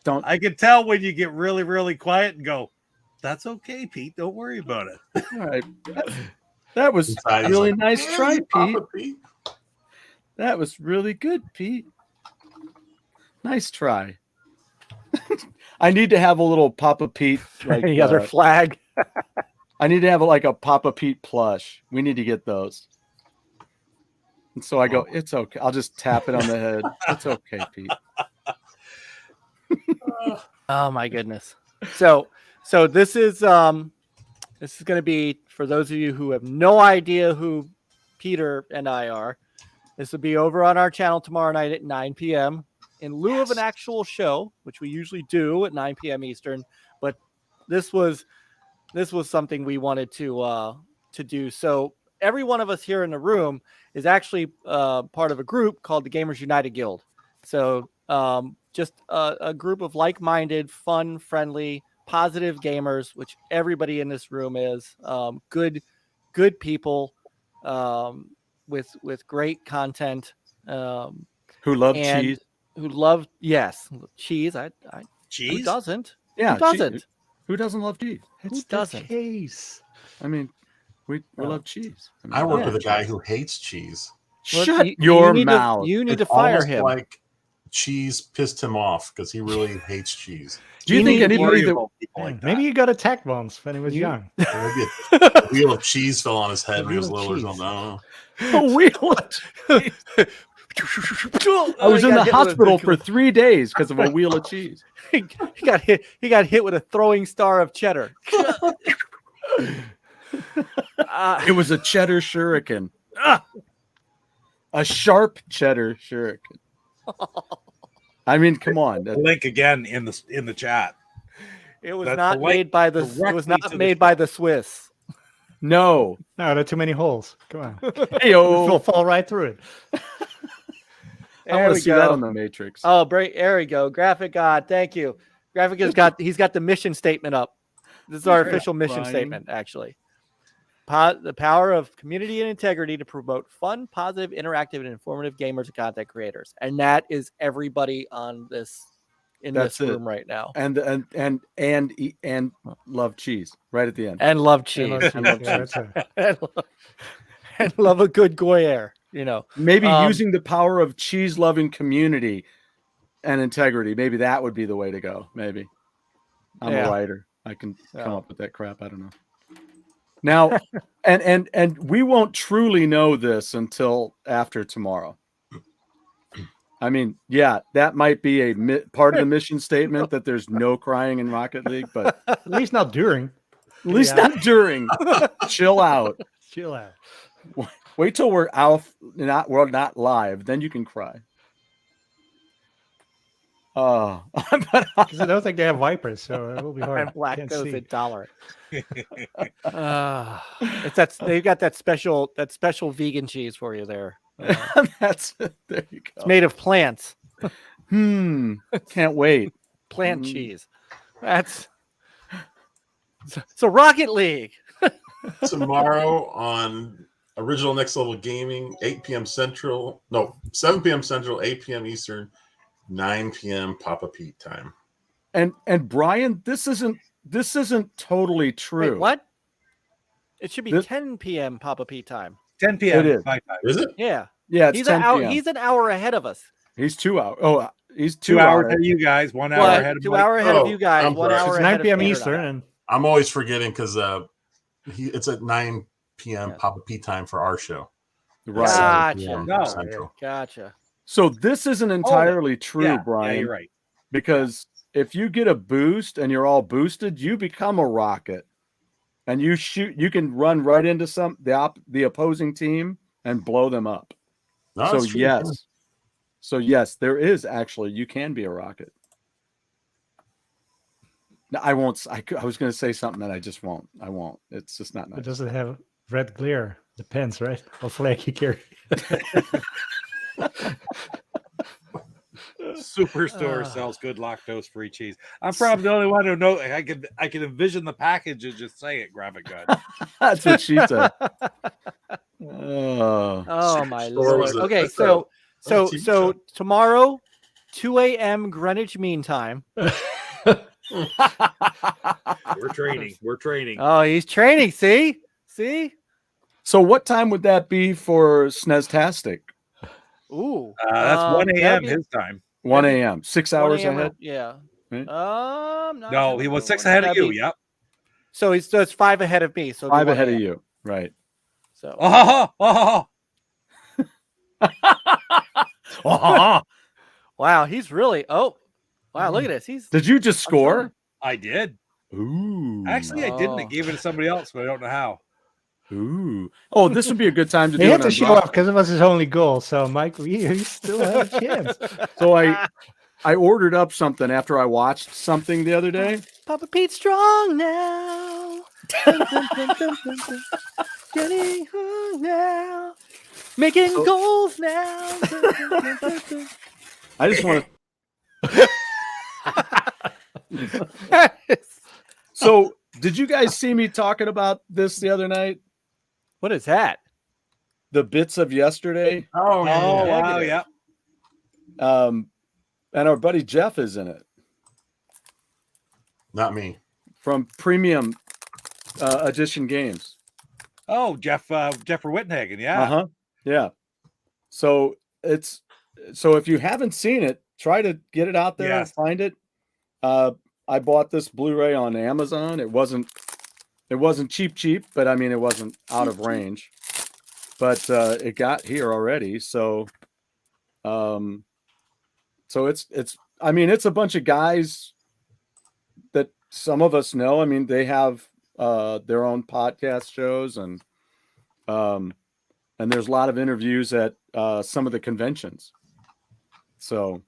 don't. I can tell when you get really, really quiet and go, "That's okay, Pete. Don't worry about it." All right. That was Inside, he's really like, nice "Hey, try, Papa Pete. Pete." That was really good, Pete. Nice try. I need to have a little Papa Pete. Like, Any other flag? I need to have a Papa Pete plush. We need to get those. And so I go, it's okay. I'll just tap it on the head. It's okay, Pete. Oh my goodness. So this is going to be, for those of you who have no idea who Peter and I are, this will be over on our channel tomorrow night at 9 p.m. in lieu of an actual show, which we usually do at 9 p.m. Eastern. But this was something we wanted to do. So every one of us here in the room is actually part of a group called the Gamers United Guild. So just a group of like-minded, fun, friendly, positive gamers, which everybody in this room is. Good people with great content. Who love And- cheese? who love cheese. I who Cheese? doesn't? Yeah, Who doesn't? Who doesn't love cheese? It's the doesn't? case. I mean, we love cheese. I work Yeah. with a guy who hates cheese. Well, Shut you your need mouth. To, you need It's to fire almost him. like cheese pissed him off because he really hates cheese. Do you think anybody Worry that about people like that. Maybe you got attacked once when he was You- young. Maybe a wheel of cheese fell on his head A when he was wheel of little or cheese. something. I don't know. a wheel of cheese? I was in the hospital for 3 days because of a wheel of cheese. He got hit. He got hit with a throwing star of cheddar. It was a cheddar shuriken. A sharp cheddar shuriken. I mean, come on. Link again in the chat. It was That's not the link made by the. It was directly not to the made by the Swiss. No. No, there are too many holes. Come on. Hey-o. We'll fall right through it. I There want we to see that go. on the Matrix. Oh, there we go. Graphic God, thank you. Graphic has got the mission statement up. This is our Great, official mission Brian. statement, actually. The power of community and integrity to promote fun, positive, interactive, and informative gamers and content creators, and that is everybody on this That's this it. room right now. And love cheese right at the end. And love cheese. I love cheese. Yeah, that's a- and love a good Gruyere. You know, Maybe using the power of cheese-loving community and integrity. Maybe that would be the way to go. Maybe. I'm Yeah. a writer. I can come Yeah. up with that crap. I don't know. Now, and we won't truly know this until after tomorrow. I mean, yeah, that might be a part of the mission statement that there's no crying in Rocket League, but At least not during. at least not during. Chill out. Chill out. Wait till we're not live, then you can cry. But Because I don't think they have wipers, so it will be hard. I'm Can't lactose see. intolerant. It's they've got that special vegan cheese for you there. that's there you go. It's made of plants, Can't wait. plant cheese. That's so Rocket League. Tomorrow on Original Next Level Gaming, 8 p.m. Central. No, 7 p.m. Central, 8 p.m. Eastern, 9 p.m. Papa Pete time. And Brian, this isn't totally true. Wait, what? It should be This- 10 p.m. Papa P time. 10 p.m. It is. my time. Is it? Yeah, Yeah, it's he's 10 an hour. p.m. He's an hour ahead of us. He's 2 hours. Oh, he's 2 hours ahead of you guys, 1 hour What? ahead of 2 Mike. hour ahead of Oh, you guys. I'm 1 sorry. hour It's ahead 9 of p.m. Peter. Eastern, and I'm always forgetting because it's at 9 p.m. Papa Pete time for our show. Right. 7 Gotcha. p.m. No. Central. Gotcha. So this isn't entirely true, Yeah, Brian. yeah, you're right. Because if you get a boost and you're all boosted, you become a rocket, and you can run right into the opposing team and blow them up. No, So that's true. yes, there is actually, you can be a rocket. No, I won't. I was going to say something that I just won't. I won't. It's just not it nice. doesn't have red glare. Depends, right? What flag you carry. Superstore sells good lactose-free cheese. I'm probably the only one who knows. I can envision the package and just say it. Grab it good. That's what she said. Oh, Oh my Store was lord. a- Okay, that's so a TV show. tomorrow, 2 a.m. Greenwich Mean Time. We're training. We're training. Oh, he's training. See. so what time would that be for Sneztastic? Ooh, That's 1 a.m. that'd be his time. 1 a.m. 6 1 hours a.m. ahead. Yeah. Right? Not No, sure. he was 6 ahead of That'd you. be- Yep. So it's 5 ahead of me. So it'd be 5 1 ahead of a.m. you. Right. So wow, he's really. Oh, wow! Look at this. He's. Did you just score? I did. Ooh. Actually, I didn't. I Oh. gave it to somebody else, but I don't know how. Ooh. Oh, this would be a good time to He do had it to on show Rock. up because it was his only goal. So, Mike, he still had a chance. So I ordered up something after I watched something the other day. Papa Pete's strong now. Getting hung now. Making goals now. I just want to. So, did you guys see me talking about this the other night? What is that? The bits of yesterday. Oh, Oh, yeah. wow. Yeah. And our buddy Jeff is in it Not me. from Premium Edition Games. Oh, Jeffrey Wittenhagen, yeah. Uh-huh. Yeah. So if you haven't seen it, try to get it out there and Yes. find it. I bought this Blu-ray on Amazon. It wasn't cheap, but I mean it wasn't out of range. But it got here already. So it's a bunch of guys that some of us know. I mean, they have their own podcast shows and there's a lot of interviews at some of the conventions. So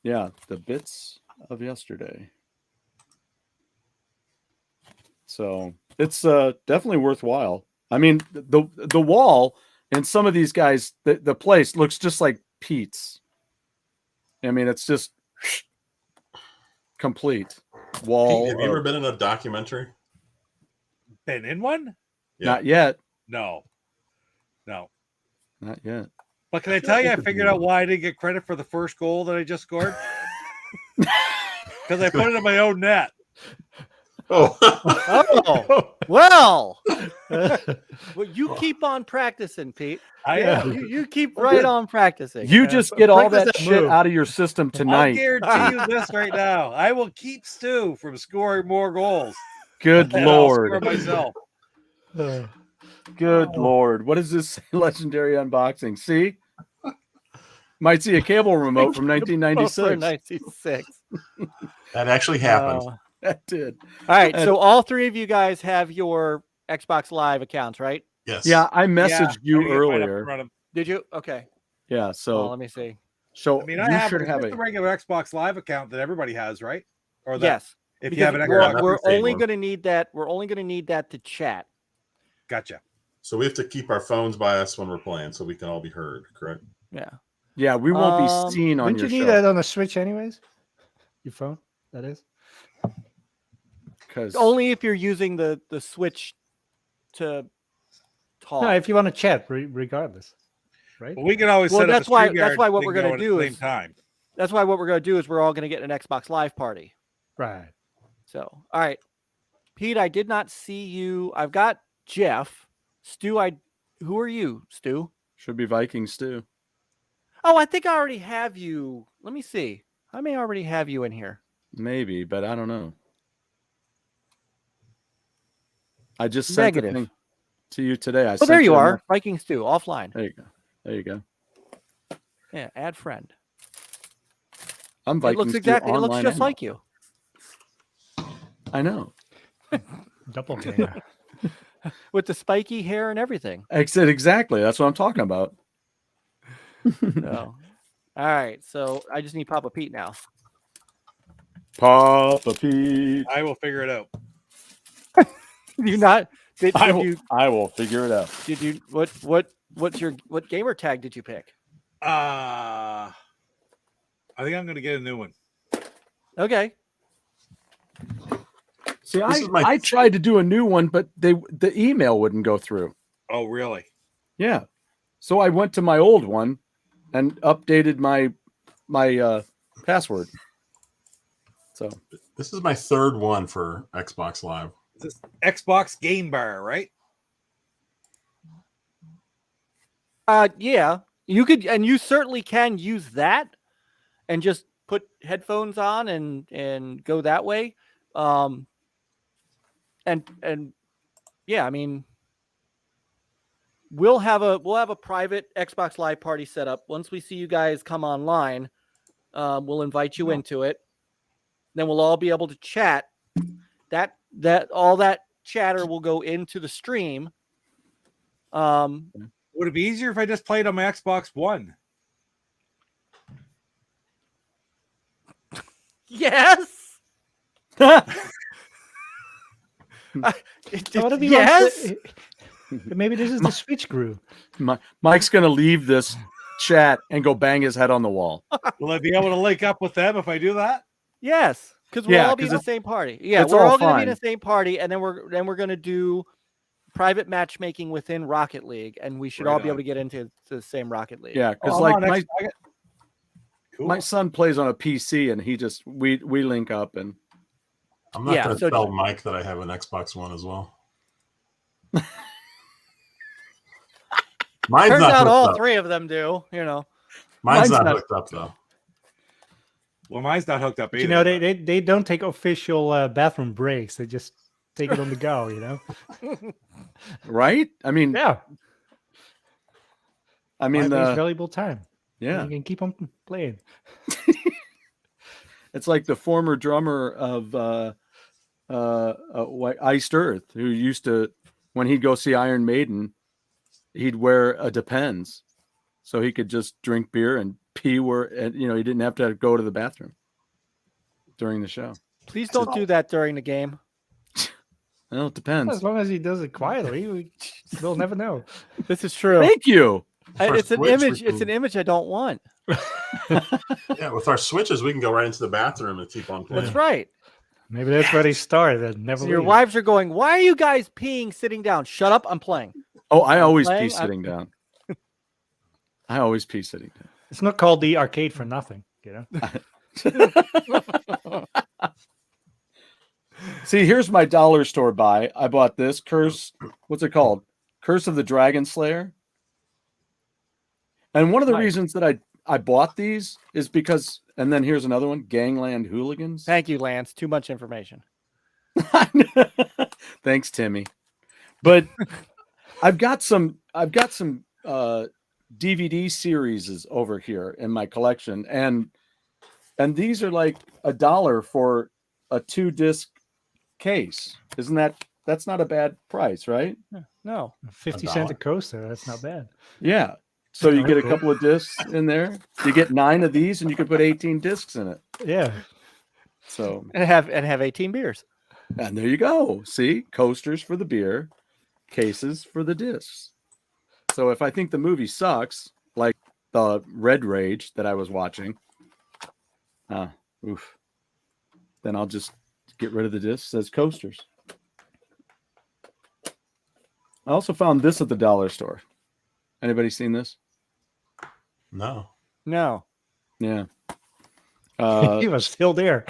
yeah, the bits of yesterday. So it's definitely worthwhile. I mean, the wall and some of these guys, the place looks just like Pete's. I mean, it's just complete wall. Pete, have you ever been in a documentary? Been in one? Yeah. Not yet. No. Not yet. But can I tell you, I figured out why I didn't get credit for the first goal that I just scored? Because I put it in my own net. Oh. Oh, well. Well, you keep on practicing, Pete. I am. You keep right on practicing. You just get all practice that that shit move. out of your system I'll tonight. guarantee you this right now. I will keep Stu from scoring more goals. Good And I'll score Lord. myself. Good Lord. What does this say? Legendary unboxing? See? Might see a cable remote from 1996. 96. That actually happened. That did. All right. So all three of you guys have your Xbox Live accounts, right? Yes. Yeah, I messaged Yeah, you I gotta get mine up and earlier. running. Did you? Okay. Yeah, Oh, so let me see. so I mean, you I have should have the a regular Xbox Live account that everybody has, right? Or that, Yes. if you Because have an we're- Xbox. we're same only one. going to need that. We're only going to need that to chat. Gotcha. So we have to keep our phones by us when we're playing so we can all be heard, correct? Yeah. Yeah, we won't be seen on Wouldn't your you need show. that on a Switch anyways? Your phone, that is. Because Only if you're using the Switch to talk. No, if you want to chat, regardless, right? Well, we can always Well, set that's up a why- StreamYard that's why what thing we're gonna going at do the is- same time. That's why what we're going to do is we're all going to get an Xbox Live party. Right. So, all right. Pete, I did not see you. I've got Jeff. Stu, who are you, Stu? should be Vikings too. Oh, I think I already have you. Let me see. I may already have you in here. Maybe, but I don't know. I just sent Negative. the thing to you today. Oh, there you are. Viking Stu, offline. There you go. There you go. Yeah, add friend. I'm It Vikings. looks exactly. It looks just like you. I know. Doppelganger. With the spiky hair and everything. I said exactly. That's what I'm talking about. So, all right. So I just need Papa Pete now. Papa Pete. I will figure it out. You not? Did you? I will figure it out. Did you? What gamer tag did you pick? I think I'm going to get a new one. Okay. See, This is my- I tried to do a new one, but the email wouldn't go through. Oh, really? Yeah. So I went to my old one and updated my password. So This is my third one for Xbox Live. This is Xbox Game Bar, right? Yeah. You could, and you certainly can use that and just put headphones on and go that way. And yeah, I mean, we'll have a private Xbox Live party set up. Once we see you guys come online, we'll invite you into it. Then we'll all be able to chat. That all that chatter will go into the stream. Would it be easier if I just played on my Xbox One? Yes. What if he Yes. wants to- maybe this is the Switch group. Mike's gonna leave this chat and go bang his head on the wall. Will I be able to link up with them if I do that? Yes, because we'll Yeah, all be in 'cause the same party. Yeah, it's we're all all going to be in fine. the same party, and then we're going to do private matchmaking within Rocket League, and we should Right all be on. able to get into the same Rocket League. Yeah, because Oh, like hold on, my Cool. My son plays on a PC, and we link up, and I'm not Yeah, going to so- tell Mike that I have an Xbox One as well. Mine's Turns not out hooked all up. three of them do. You know. Mine's mine's not not- hooked up though. Well, mine's not hooked up either. You know, they don't take official bathroom breaks. They just take it on the go, you know? right? I mean, Yeah. I mean, It's valuable time. yeah, You can keep on playing. it's like the former drummer of Iced Earth, who used to, when he'd go see Iron Maiden, he'd wear a Depends, so he could just drink beer and pee and he didn't have to go to the bathroom during the show. Please don't do that during the game. Well, it depends. As long as he does it quietly, we'll never know. This is true. Thank you. For It's an Switch, image. we It's an image I don't want. Yeah, with our Switches, we can go right into the bathroom and keep on playing. That's right. Maybe that's where they started and never So your leave. wives are going, "Why are you guys peeing sitting down? Shut up! I'm playing." Oh, I always playing, pee sitting down. I always pee sitting down. It's not called the arcade for nothing, you know? See, here's my dollar store buy. I bought this what's it called? Curse of the Dragon Slayer. And one of the Nice. reasons that I bought these is because, and then here's another one, Gangland Hooligans. Thank you, Lance. Too much information. Thanks, Timmy. But I've got some DVD series over here in my collection, and these are like $1 for a 2-disc case. That's not a bad price, right? No. 50 cents a coaster. That's not bad. Yeah. So you get a couple of discs in there. You get 9 of these, and you can put 18 discs in it. Yeah. So And have 18 beers. and there you go. See, coasters for the beer, cases for the discs. So if I think the movie sucks, like the Red Rage that I was watching, then I'll just get rid of the discs as coasters. I also found this at the dollar store. Anybody seen this? No. No. Yeah. He was still there.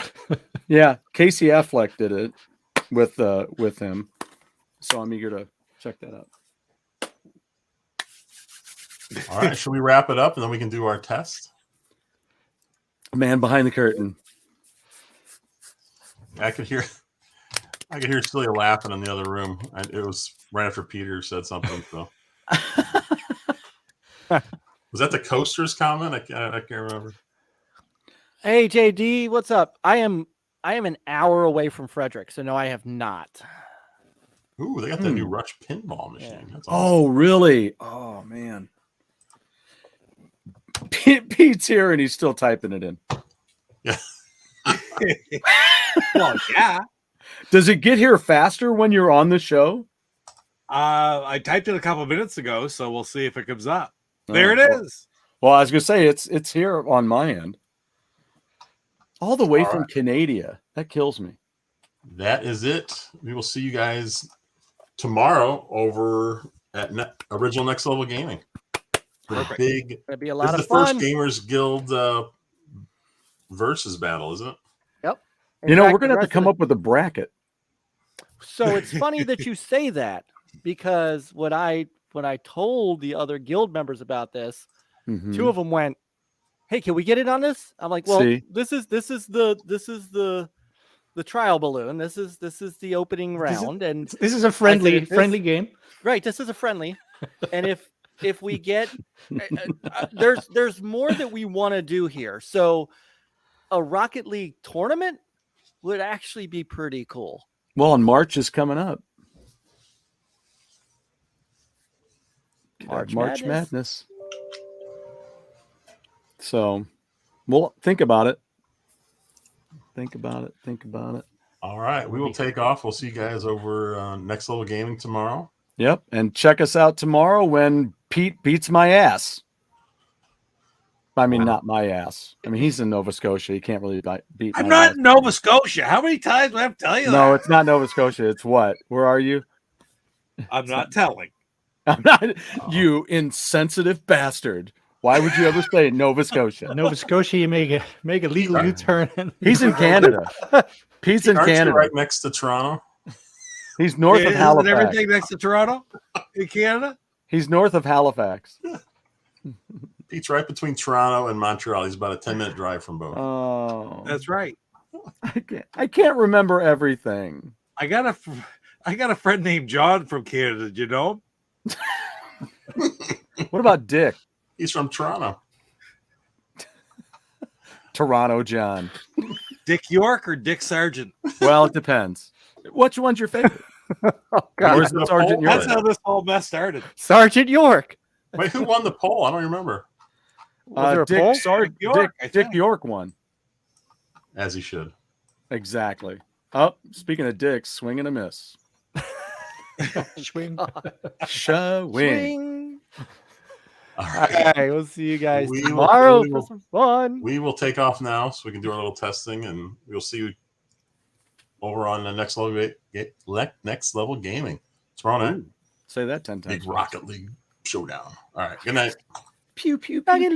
Yeah. Casey Affleck did it with him. So I'm eager to check that out. All right. Should we wrap it up and then we can do our test? Man behind the curtain. I could hear Celia laughing in the other room. It was right after Peter said something. So was that the coasters comment? I can't remember. Hey, JD, what's up? I am an hour away from Frederick, so no, I have not. Ooh, they got that new Rush pinball machine. Yeah. That's awesome. Oh, really? Oh, man. Pete's here and he's still typing it in. Yeah. Well, yeah. Does it get here faster when you're on the show? I typed it a couple minutes ago, so we'll see if it comes up. There it is. Well, I was gonna say it's here on my end. All the way All from right. Canada. That kills me. That is it. We will see you guys tomorrow over at Original Next Level Gaming. Perfect. Big. It'll be a This lot is of the first fun. Gamers Guild versus battle, isn't it? In You know, fact, we're gonna the have to rest come of up with a bracket. So it's funny that you say that, because when I told the other guild members about this, Mhm. two of them went, "Hey, can we get it on this?" I'm like, "Well, See? this is the trial balloon. This is the opening round, and This is a friendly this- friendly game. right, this is a friendly. And if we get there's more that we want to do here. So a Rocket League tournament would actually be pretty cool. Well, and March is coming up. March Madness. Madness. So, well, think about it. Think about it. Think about it. All right. We will take off. We'll see you guys over Next Level Gaming tomorrow. Yep. And check us out tomorrow when Pete beats my ass. I mean, not my ass. I mean, he's in Nova Scotia. He can't really beat I'm my not ass. in Nova Scotia. How many times do I have to tell you No, that? it's not Nova Scotia. It's what? Where are you? I'm not telling. I'm not. You insensitive bastard. Why would you ever say Nova Scotia? Nova Scotia, you make a legal Right. U-turn. And He's in Canada. He's in Aren't you Canada. right next to Toronto? He's north of Isn't Halifax. everything next to Toronto in Canada? He's north of Halifax. Pete's right between Toronto and Montreal. He's about a 10-minute drive from both. Oh, That's right. I can't remember everything. I got a friend named John from Canada. Do you know him? What about Dick? He's from Toronto. Toronto John. Dick York or Dick Sargent? Well, it depends. Which one's your favorite? God. Or is it Sergeant That's York? how this whole mess started. Sergeant York. Wait, who won the poll? I don't remember. Was there a poll? Dick York, I Dick think. York won. As he should. Exactly. Oh, speaking of dicks, swing and a miss. swing. Swing. Swing. All All right. right, we'll see you guys We will- tomorrow we for will- some fun. We will take off now so we can do our little testing, and we'll see you over on the next level gaming tomorrow night. Say that 10 times. Big Rocket League showdown. All right. Good night. Pew, pew, Rocket pew.